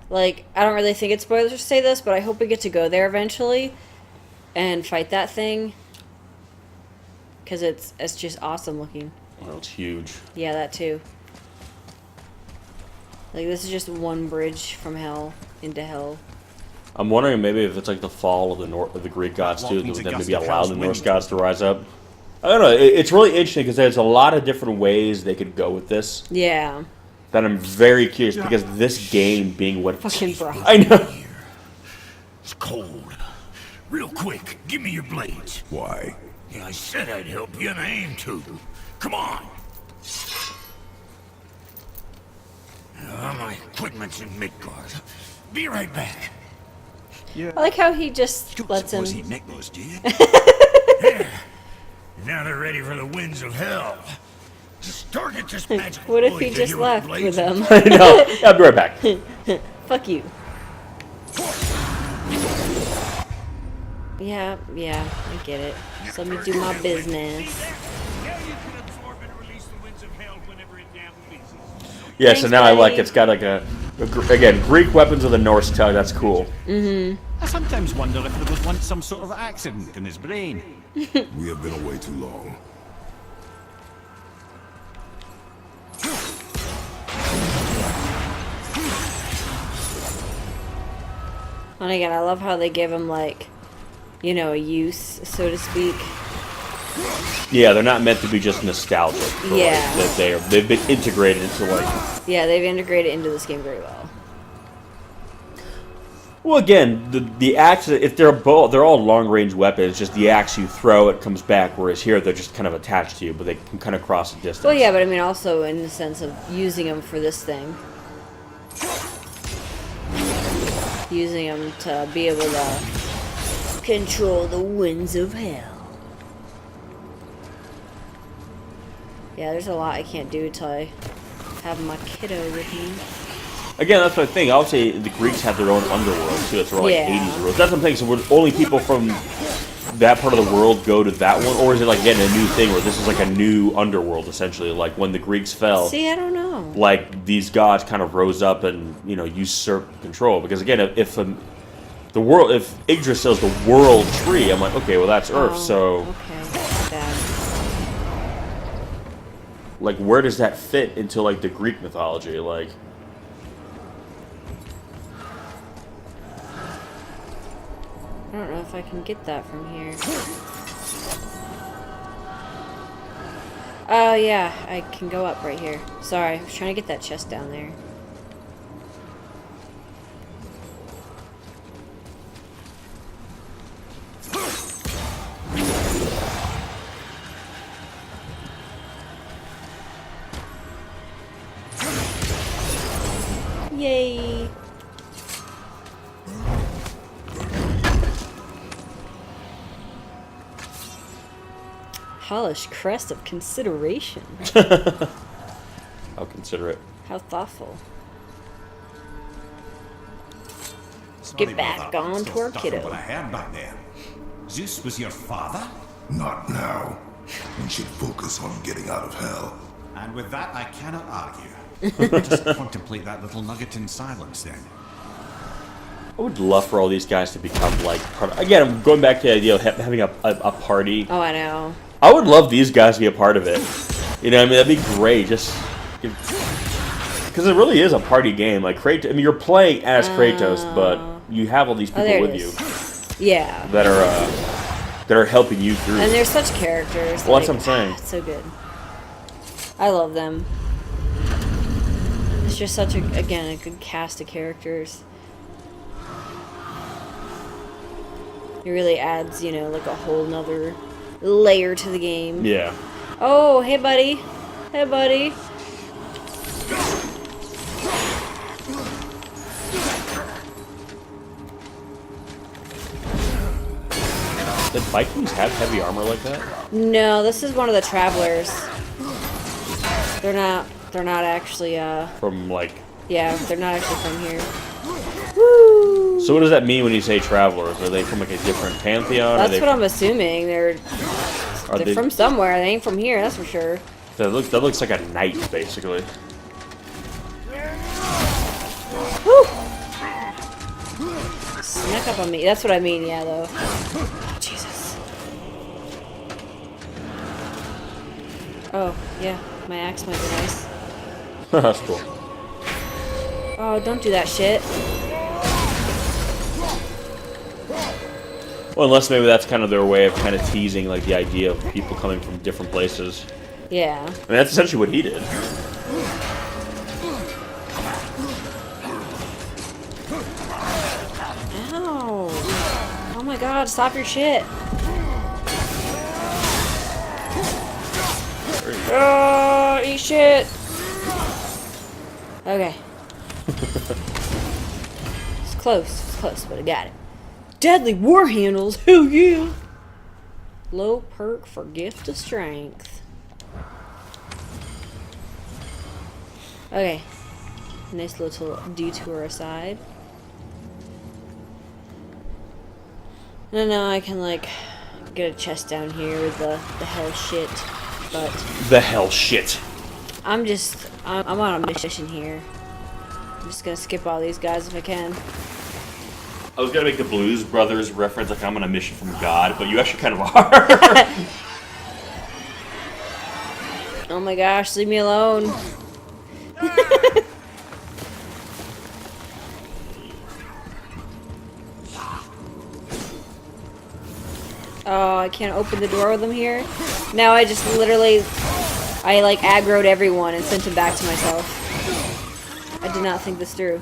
like, I don't really think it's spoilers to say this, but I hope we get to go there eventually and fight that thing. Because it's just awesome looking. Well, it's huge. Yeah, that too. Like, this is just one bridge from hell into hell. I'm wondering maybe if it's like the fall of the Greek gods too, that would then maybe allow the Norse gods to rise up. I don't know. It's really interesting because there's a lot of different ways they could go with this. Yeah. That I'm very curious because this game being what Fucking bro. I know. It's cold. Real quick, give me your blades. Why? Yeah, I said I'd help you and I aim to. Come on. My equipment's in Midgard. Be right back. I like how he just lets him. Suppose he'd nick those, do you? Yeah. Now they're ready for the winds of hell. Just target just magic. What if he just left with them? I know. I'll be right back. Fuck you. Yeah, I get it. So let me do my business. Yeah, Thanks, so now I like buddy. it's got like again, Greek weapons with a Norse tongue. That's cool. I sometimes wonder if there was once some sort of accident in his brain. We have been away too long. And again, I love how they give him like, you know, a use, so to speak. Yeah, they're not meant to be just nostalgic. For, like, Yeah. that they've been integrated into like. Yeah, they've integrated into this game very well. Well, again, the axe, if they're all long range weapons, just the axe you throw, it comes back. Whereas here, they're just kind of attached to you, but they can kind of cross a distance. Well, yeah, but I mean also in the sense of using them for this thing. Using them to be able to control the winds of hell. Yeah, there's a lot I can't do till I have my kiddo with me. Again, that's my thing. Obviously, the Greeks have their own underworld too. It's like Yeah. 80s world. That's what I'm saying. So, would only people from that part of the world go to that one, or is it like again a new thing where this is like a new underworld essentially? Like when the Greeks fell, See, I don't know. like these gods kind of rose up and usurped control. Because again, if the world, if Yggdrasil is the world tree, I'm like, okay, well that's Earth. Oh, So okay, bad. like, where does that fit into like the Greek mythology? Like. I don't know if I can get that from here. Oh yeah, I can go up right here. Sorry, I was trying to get that chest down there. Yay! Hellish crest of consideration. I'll consider it. How thoughtful. Sorry, Get back brother, on still to our stuck on kiddo. what I heard back there. Zeus was your father? Not now. We should focus on getting out of hell. And with that, I cannot argue. Just contemplate that little nugget in silence, then. I would love for all these guys to become like again. I'm going back to the idea of having a party. Oh, I know. I would love these guys to be a part of it. You know, what I mean, that'd be great. Just because it really is a party game. Like Kratos, I mean, you're playing as Kratos, but you have all these people there it with is. you Yeah. that are helping you through. And they're such characters. Well, that's what I'm saying. It's so good. I love them. It's just such a good cast of characters. It really adds, like a whole nother layer to the game. Yeah. Oh, hey buddy. Hey buddy. Did Vikings have heavy armor like that? No, this is one of the travelers. They're not actually From like. yeah, they're not actually from here. Woo! So what does that mean when you say travelers? Are they from like a different pantheon? That's what I'm assuming. They're they from somewhere. They ain't from here, that's for sure. That looks like a knight, basically. Woo! Snuck up on me. That's what I mean, yeah, though. Oh, Jesus. Oh, yeah. My axe might be nice. That's cool. Oh, don't do that shit. Well, unless maybe that's kind of their way of kind of teasing like the idea of people coming from different places. Yeah. I mean, that's essentially what he did. Ow. Oh my god, stop your shit. Oh, eat shit. Okay. It's close, but I got it. Deadly war handles, hell yeah. Low perk for gift of strength. Okay. Nice little detour aside. And now I can, like, get a chest down here with the hell shit. But The hell shit. I'm on a mission here. I'm just gonna skip all these guys if I can. I was gonna make the Blues Brothers reference, like I'm on a mission from God, but you actually kind of are. Oh my gosh, leave me alone. Oh, I can't open the door with them here. Now I just literally, I like aggroed everyone and sent them back to myself. I did not think this through.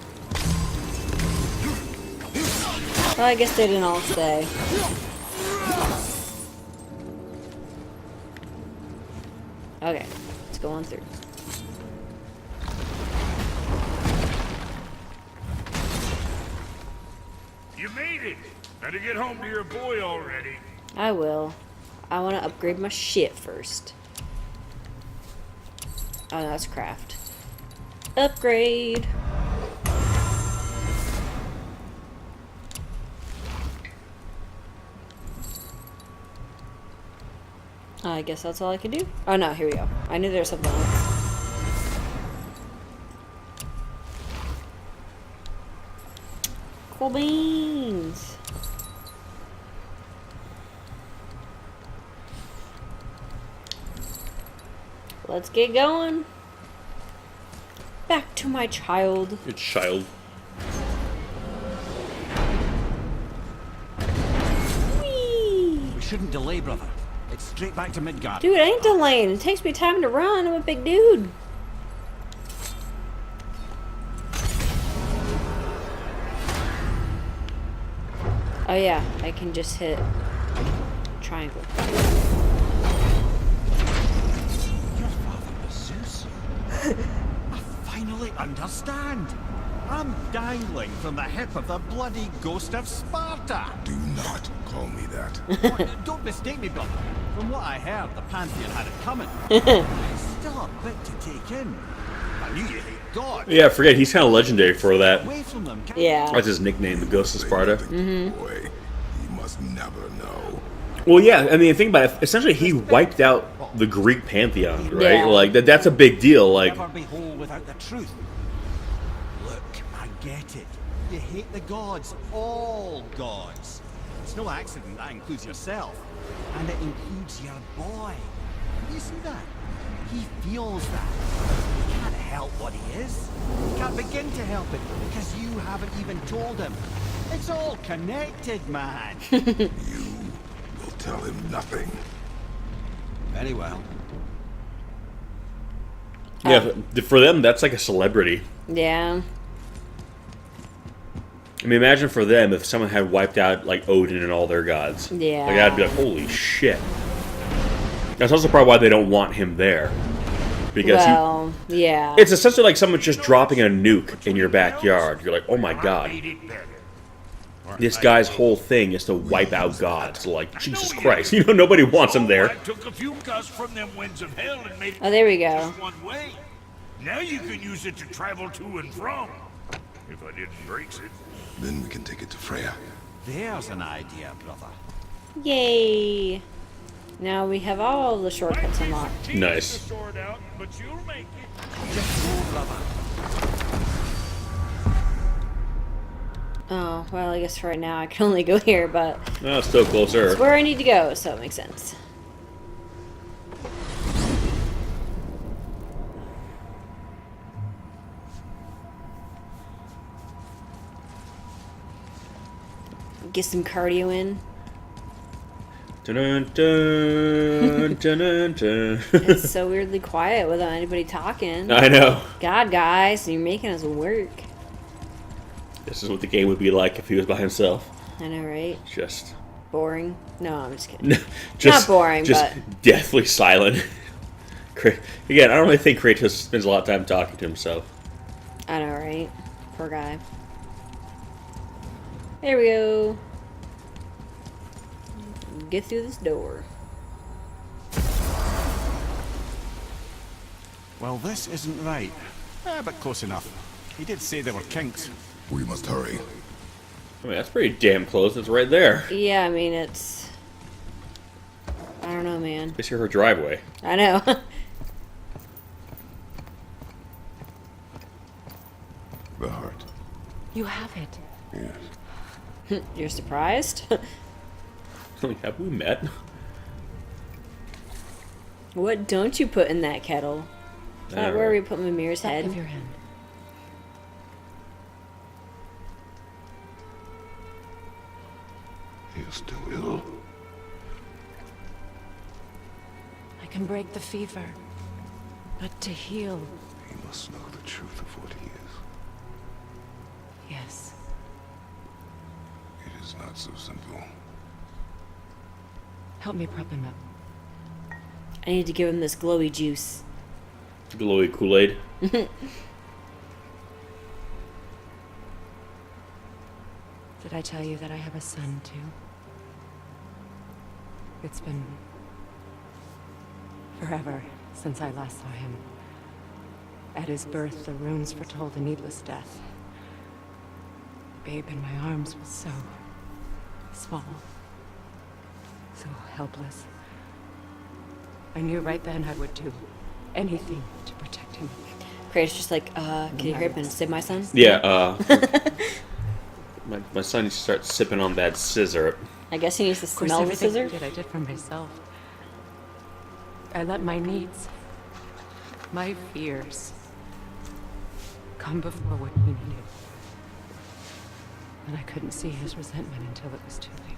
Well, I guess they didn't all stay. Okay, let's go on through. You made it! Better get home to your boy already. I will. I want to upgrade my shit first. Oh, no, that's craft. Upgrade! I guess that's all I can do. Oh no, here we go. I knew there was something else. Cool beans! Let's get going. Back to my child. Your child. Whee! We shouldn't delay, brother. It's straight back to Midgard. Dude, I ain't delaying. It takes me time to run. I'm a big dude. Oh yeah, I can just hit triangle. Your father was Zeus. I finally understand. I'm dangling from the hip of the bloody ghost of Sparta. Do not call me that. Oh, don't mistake me, brother. From what I heard, the Pantheon had it coming. It's still a bit to take in. I knew you hate God. Yeah, forget, he's kind of legendary for that. Away from them. Yeah. That's his nickname, the Ghost of Sparta. Boy, he must never know. Well, yeah, I mean, think about it. Essentially, he wiped out the Greek pantheon, right? Yeah. Like, that's a big deal. Like, Never be whole without the truth. Look, I get it. You hate the gods, all gods. It's no accident that includes yourself. And it includes your boy. You see that? He feels that. He can't help what he is. He can't begin to help it because you haven't even told him. It's all connected, man. You will tell him nothing. Very well. yeah, for them, that's like a celebrity. Yeah. I mean, imagine for them if someone had wiped out, like, Odin and all their gods. Yeah. Like, I'd be like, holy shit. That's also probably why they don't want him there. Because Well, yeah. it's essentially like someone just dropping a nuke in your backyard. You're like, oh my god. This guy's whole thing is to wipe out gods. Like, Jesus Christ. You know, nobody wants him there. I took a few gusts from them winds of hell and made it Oh, there we go. just one way. Now you can use it to travel to and from. If I didn't break it. Then we can take it to Freya. There's an idea, brother. Yay. Now we have all of the shortcuts unlocked. Tease the Nice. sword out, but you'll make it. Just go, brother. Oh, well, I guess for right now I can only go here, but No, it's still closer. it's where I need to go, so it makes sense. Get some cardio in. Dun, dun, dun, dun, dun. It's so weirdly quiet without anybody talking. I know. God, guys, you're making us work. This is what the game would be like if he was by himself. I know, right? Just... Boring. No, I'm just kidding. just Not boring, just but- deathly silent. Again, I don't really think Kratos spends a lot of time talking to himself. I know, right? Poor guy. There we go. Get through this door. Well, this isn't right. But close enough. He did say there were kinks. We must hurry. I mean, that's pretty damn close. It's right there. Yeah, I mean, it's... I don't know, man. It's her driveway. I know. The heart. You have it. Yes. You're surprised? Have we met? What don't you put in that kettle? Is that where we put Mimir's Back head? of your hand. He is still ill. I can break the fever. But to heal, He must know the truth of what he is. yes. It is not so simple. Help me prop him up. I need to give him this glowy juice. Glowy Kool-Aid. Did I tell you that I have a son, too? It's been forever since I last saw him. At his birth, the runes foretold a needless death. Babe in my arms was so small, so helpless. I knew right then I would do anything to protect him. Kratos just like, can you hurry up and save my son? Yeah, my son needs to start sipping on that scissor. I guess he needs to Of course, smell the everything scissor. I did for myself. I let my needs, my fears, come before what he needed. And I couldn't see his resentment until it was too late.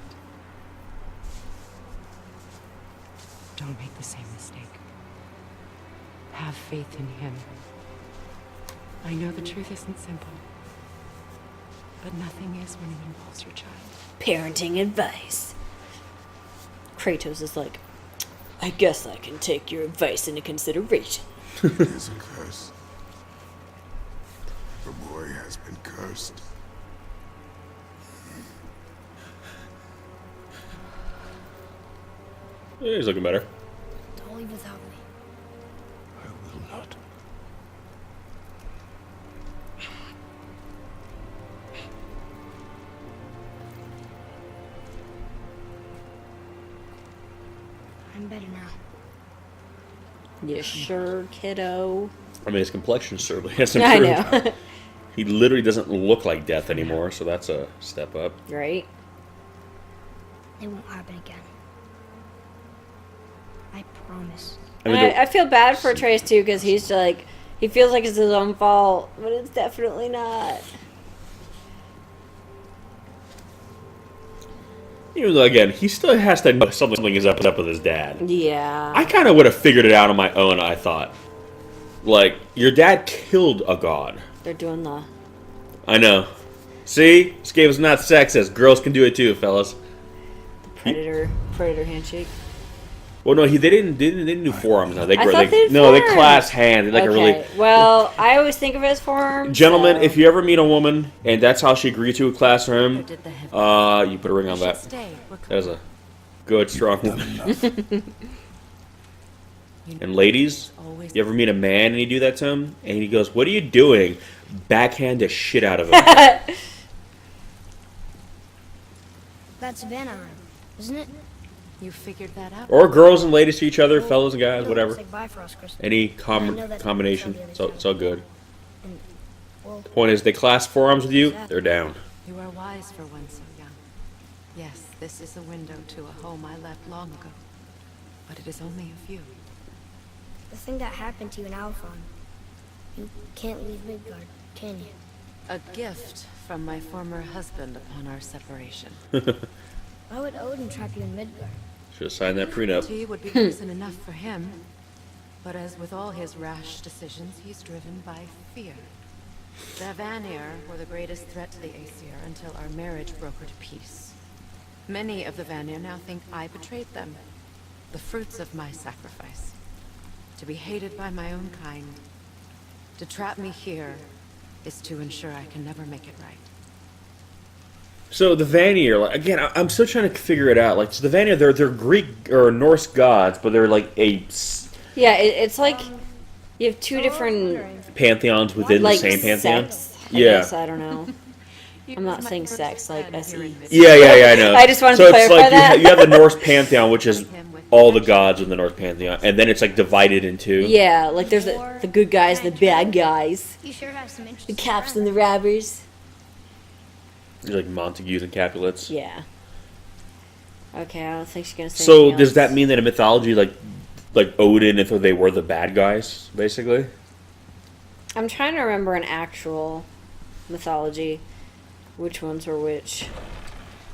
Don't make the same mistake. Have faith in him. I know the truth isn't simple, but nothing is when it involves your child. Parenting advice. Kratos is like, I guess I can take your advice into consideration. It is a curse. The boy has been cursed. Yeah, he's looking better. Don't leave without me. I will not. I'm better now. You sure, kiddo? I mean, his complexion certainly has Yeah, I improved. know. He literally doesn't look like death anymore, so that's a step up. Right? It won't happen again. I promise. I mean, And I feel bad for Trace too, because he's like, he feels like it's his own fault, but it's definitely not. even though, again, he still has to know something is up with his dad. Yeah. I kind of would have figured it out on my own, I thought. Like, your dad killed a god. They're doing the... I know. See? This game is not sexist. Girls can do it too, fellas. predator handshake. Well, no, they didn't do forearms now. They I thought they did no, they forearms. clasped hands. Like Okay. a really Well, I always think of it as forearms. gentlemen. so- If you ever meet a woman and that's how she agreed to a clasp from him, Did the hip. you put a ring on that. Stay. We're That is a good, strong woman. And ladies, always you ever meet a man and you do that to him, and he goes, "What are you doing?" Backhand the shit out of him. That's Vanaheim, isn't it? You figured that out. Or girls and ladies to each other, fellas and guys, No, whatever. Say bye for us, Kristen. Any I know that combination, it's on the other it's all good. And, well, Point is, they clasp forearms with you, they're down. You are wise for one so young. Yes, this is a window to a home I left long ago. But it is only a view. the thing that happened to you in Alphon, you can't leave Midgard, can you? A gift from my former husband upon our separation. Why would Odin trap you in Midgard? Should have signed that prenup. Tea would be reason enough for him. But as with all his rash decisions, he's driven by fear. The Vanir were the greatest threat to the Aesir until our marriage brokered peace. Many of the Vanir now think I betrayed them. The fruits of my sacrifice. To be hated by my own kind. To trap me here is to ensure I can never make it right. So the Vanir, like, again, I'm still trying to figure it out. Like, so the Vanir, they're Greek or Norse gods, but they're like a Yeah, it's like You have two different pantheons within like the same pantheon. sects. I Yeah. guess, I don't know. I'm not saying sex like SE. Yeah, I know. I just wanted so to it's clarify like that. you have the Norse pantheon, which is all the gods in the Norse pantheon, and then it's like divided in two. Yeah, like there's the good guys, the bad guys, You sure have some the interesting caps friends. and the robbers. There's like Montagues and Capulets. Yeah. Okay, I don't think she's gonna say. So anything does else. that mean that in mythology, like Odin and Thor, they were the bad guys, basically? I'm trying to remember an actual mythology, which ones were which.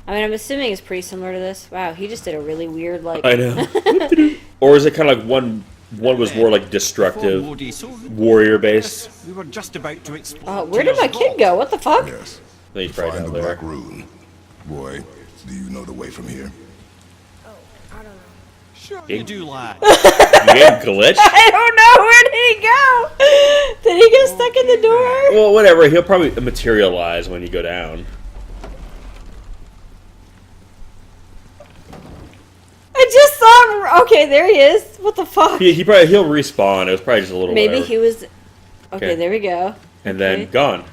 I mean, I'm assuming it's pretty similar to this. Wow, he just did a really weird like. I know. Or is it kind of like one was more like destructive, warrior based? We were just about to explore. Where did my kid go? What the fuck? Yes. I think he's probably Find down the there. Black Rune. Boy, do you know the way from here? I don't know. Sure you do, lad. You getting glitched? I don't know. Where did he go? Did he get stuck in the door? Well, whatever. He'll probably materialize when you go down. I just saw him. Okay, there he is. What the fuck? He'll respawn. It was probably just a little. Maybe whatever. he was. Okay, Okay. there we go. And Okay. then gone.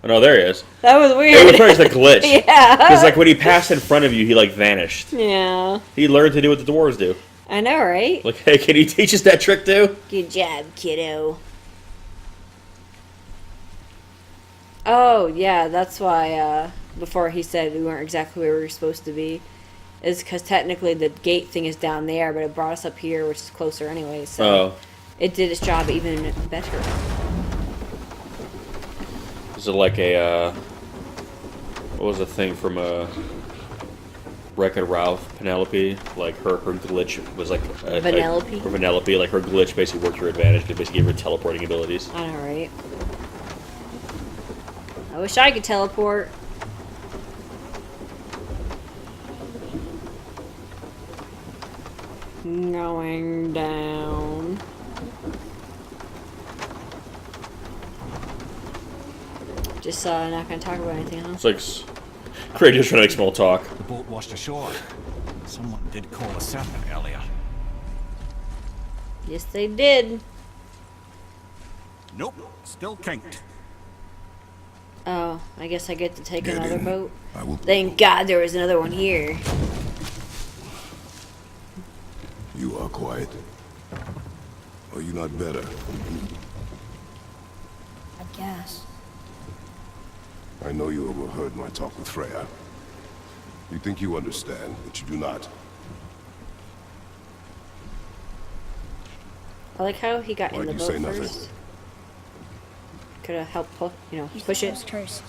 Oh no, there he is. That was It weird. was probably just a glitch. Yeah. Because like when he passed in front of you, he like vanished. Yeah. He learned to do what the dwarves do. I know, right? Like, hey, can you teach us that trick too? Good job, kiddo. Oh, yeah, that's why, before he said we weren't exactly where we were supposed to be. Is because technically the gate thing is down there, but it brought us up here, which is closer anyway, so Oh, it did its job even better. is it like a what was the thing from Wreck-It Ralph, Penelope? Like her glitch was like Vanellope? or Vanellope, like her glitch basically worked to her advantage to basically give her teleporting abilities. I know, right? I wish I could teleport. Going down. Just not gonna talk about anything, huh? It's like Kratos trying to make small talk. The boat washed ashore. Someone did call a serpent earlier. Yes, they did. Nope, still kinked. Oh, I guess I get to take Get another in. boat. I will. Thank God there was another one here. You are quiet. Are you not better? I guess. I know you overheard my talk with Freya. You think you understand, but you do not. I like how he got Why'd in the you boat say nothing? first. Could have helped push I it. was cursed.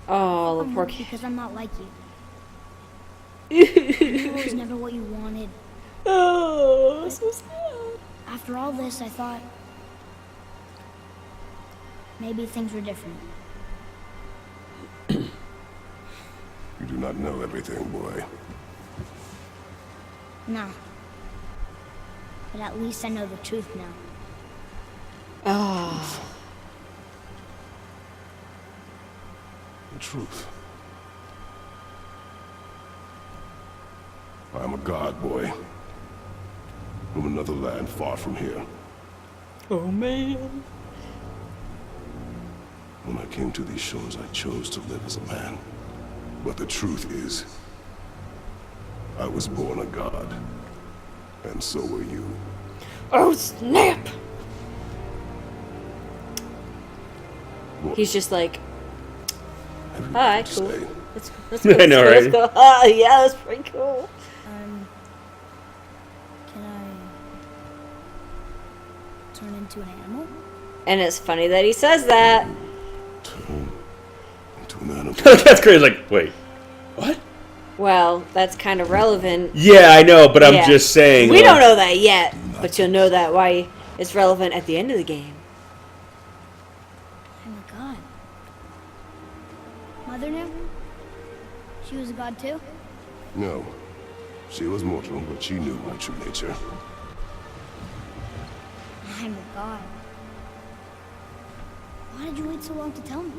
Oh, the I'm poor weak kid. because I'm not like you. You was never what you wanted. Oh, so sad. After all this, I thought maybe things were different. You do not know everything, boy. No. But at least I know the truth now. Oh, The truth. I am a god, boy. From another land far from here. oh man. When I came to these shores, I chose to live as a man. But the truth is, I was born a god. And so were you. Oh snap! What He's just like, have you hi, got to cool. say? Let's go. I know, let's right? go. Ah, yeah, that's pretty cool. Can I turn into an animal? And it's funny that he says that. Turn into an animal. That's crazy. Like, wait, what? Well, that's kind of relevant. Yeah, I know, but I'm Yeah. just saying. We like, don't know that yet, but you'll know that why it's relevant at the end of the game. I'm a god. Mother knew? She was a god too? No. She was mortal, but she knew my true nature. I'm a god. Why did you wait so long to tell me?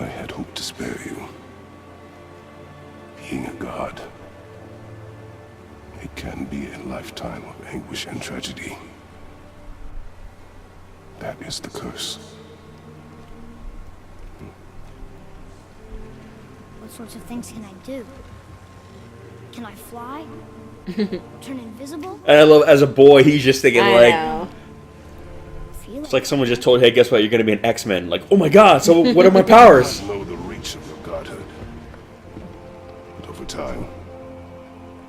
I had hoped to spare you. Being being a god. It can be a lifetime of anguish and tragedy. That is the curse. What sorts of things can I do? Can I fly? Turn invisible? And I love, as a boy, he's just thinking I like, know. Feel it's like someone just told, hey, guess what? You're going to be an X-Men. Like, oh my god, so what are my powers? I know the reach of your godhood. But over time,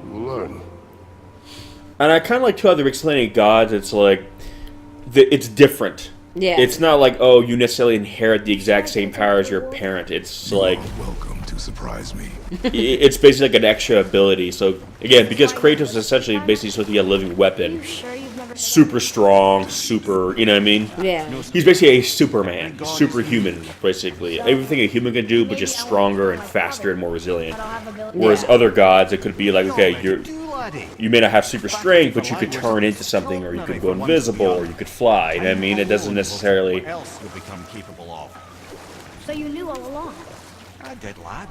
you will learn. And I kind of like, too, how they're explaining gods. It's like, it's different. Yeah. It's not like, oh, you necessarily inherit the exact same power as your parent. It's like, Welcome to surprise me. it's basically like an extra ability. So, again, because Kratos is essentially basically supposed to be a living weapon. sure you've never Super strong, super, you know what I mean? Yeah. He's basically a Superman, superhuman, basically. Everything a human can do, but just stronger and faster and more resilient. I'll have ability. Whereas Yeah. other gods, it could be like, okay, Do, you laddie. may not have super strength, but you could turn into something, or you could go invisible, or you could fly. You know what I mean? It doesn't necessarily. What else you'll become capable of. So you knew all along. I did, lad.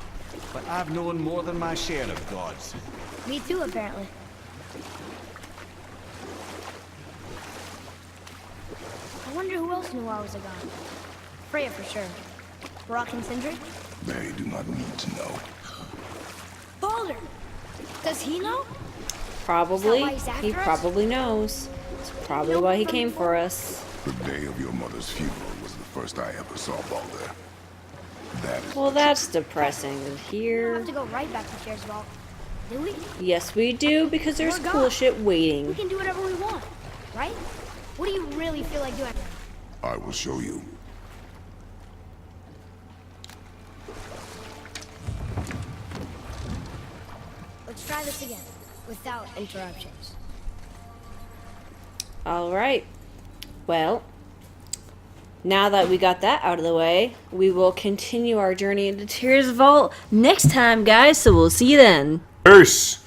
But I've known more than my share of gods. Me too, apparently. I wonder who else knew I was a god. Freya for sure. Brock and Sindri? They do not need to know. Baldur! Does he know? Probably. why he's after He us? probably knows. It's probably why he came for us. The day of your mother's funeral was the first I ever saw Baldur. That is Well, that's depressing. We don't Here. have to go right back to Tyr's Vault, do we? Yes, we do, because there's We're cool gone. shit We waiting. can do whatever we want, right? What do you really feel like doing? I will show you. Let's try this again, without interruptions. Alright. Well, now that we got that out of the way, we will continue our journey into Tyr's Vault next time, guys, so we'll see you then. Peace!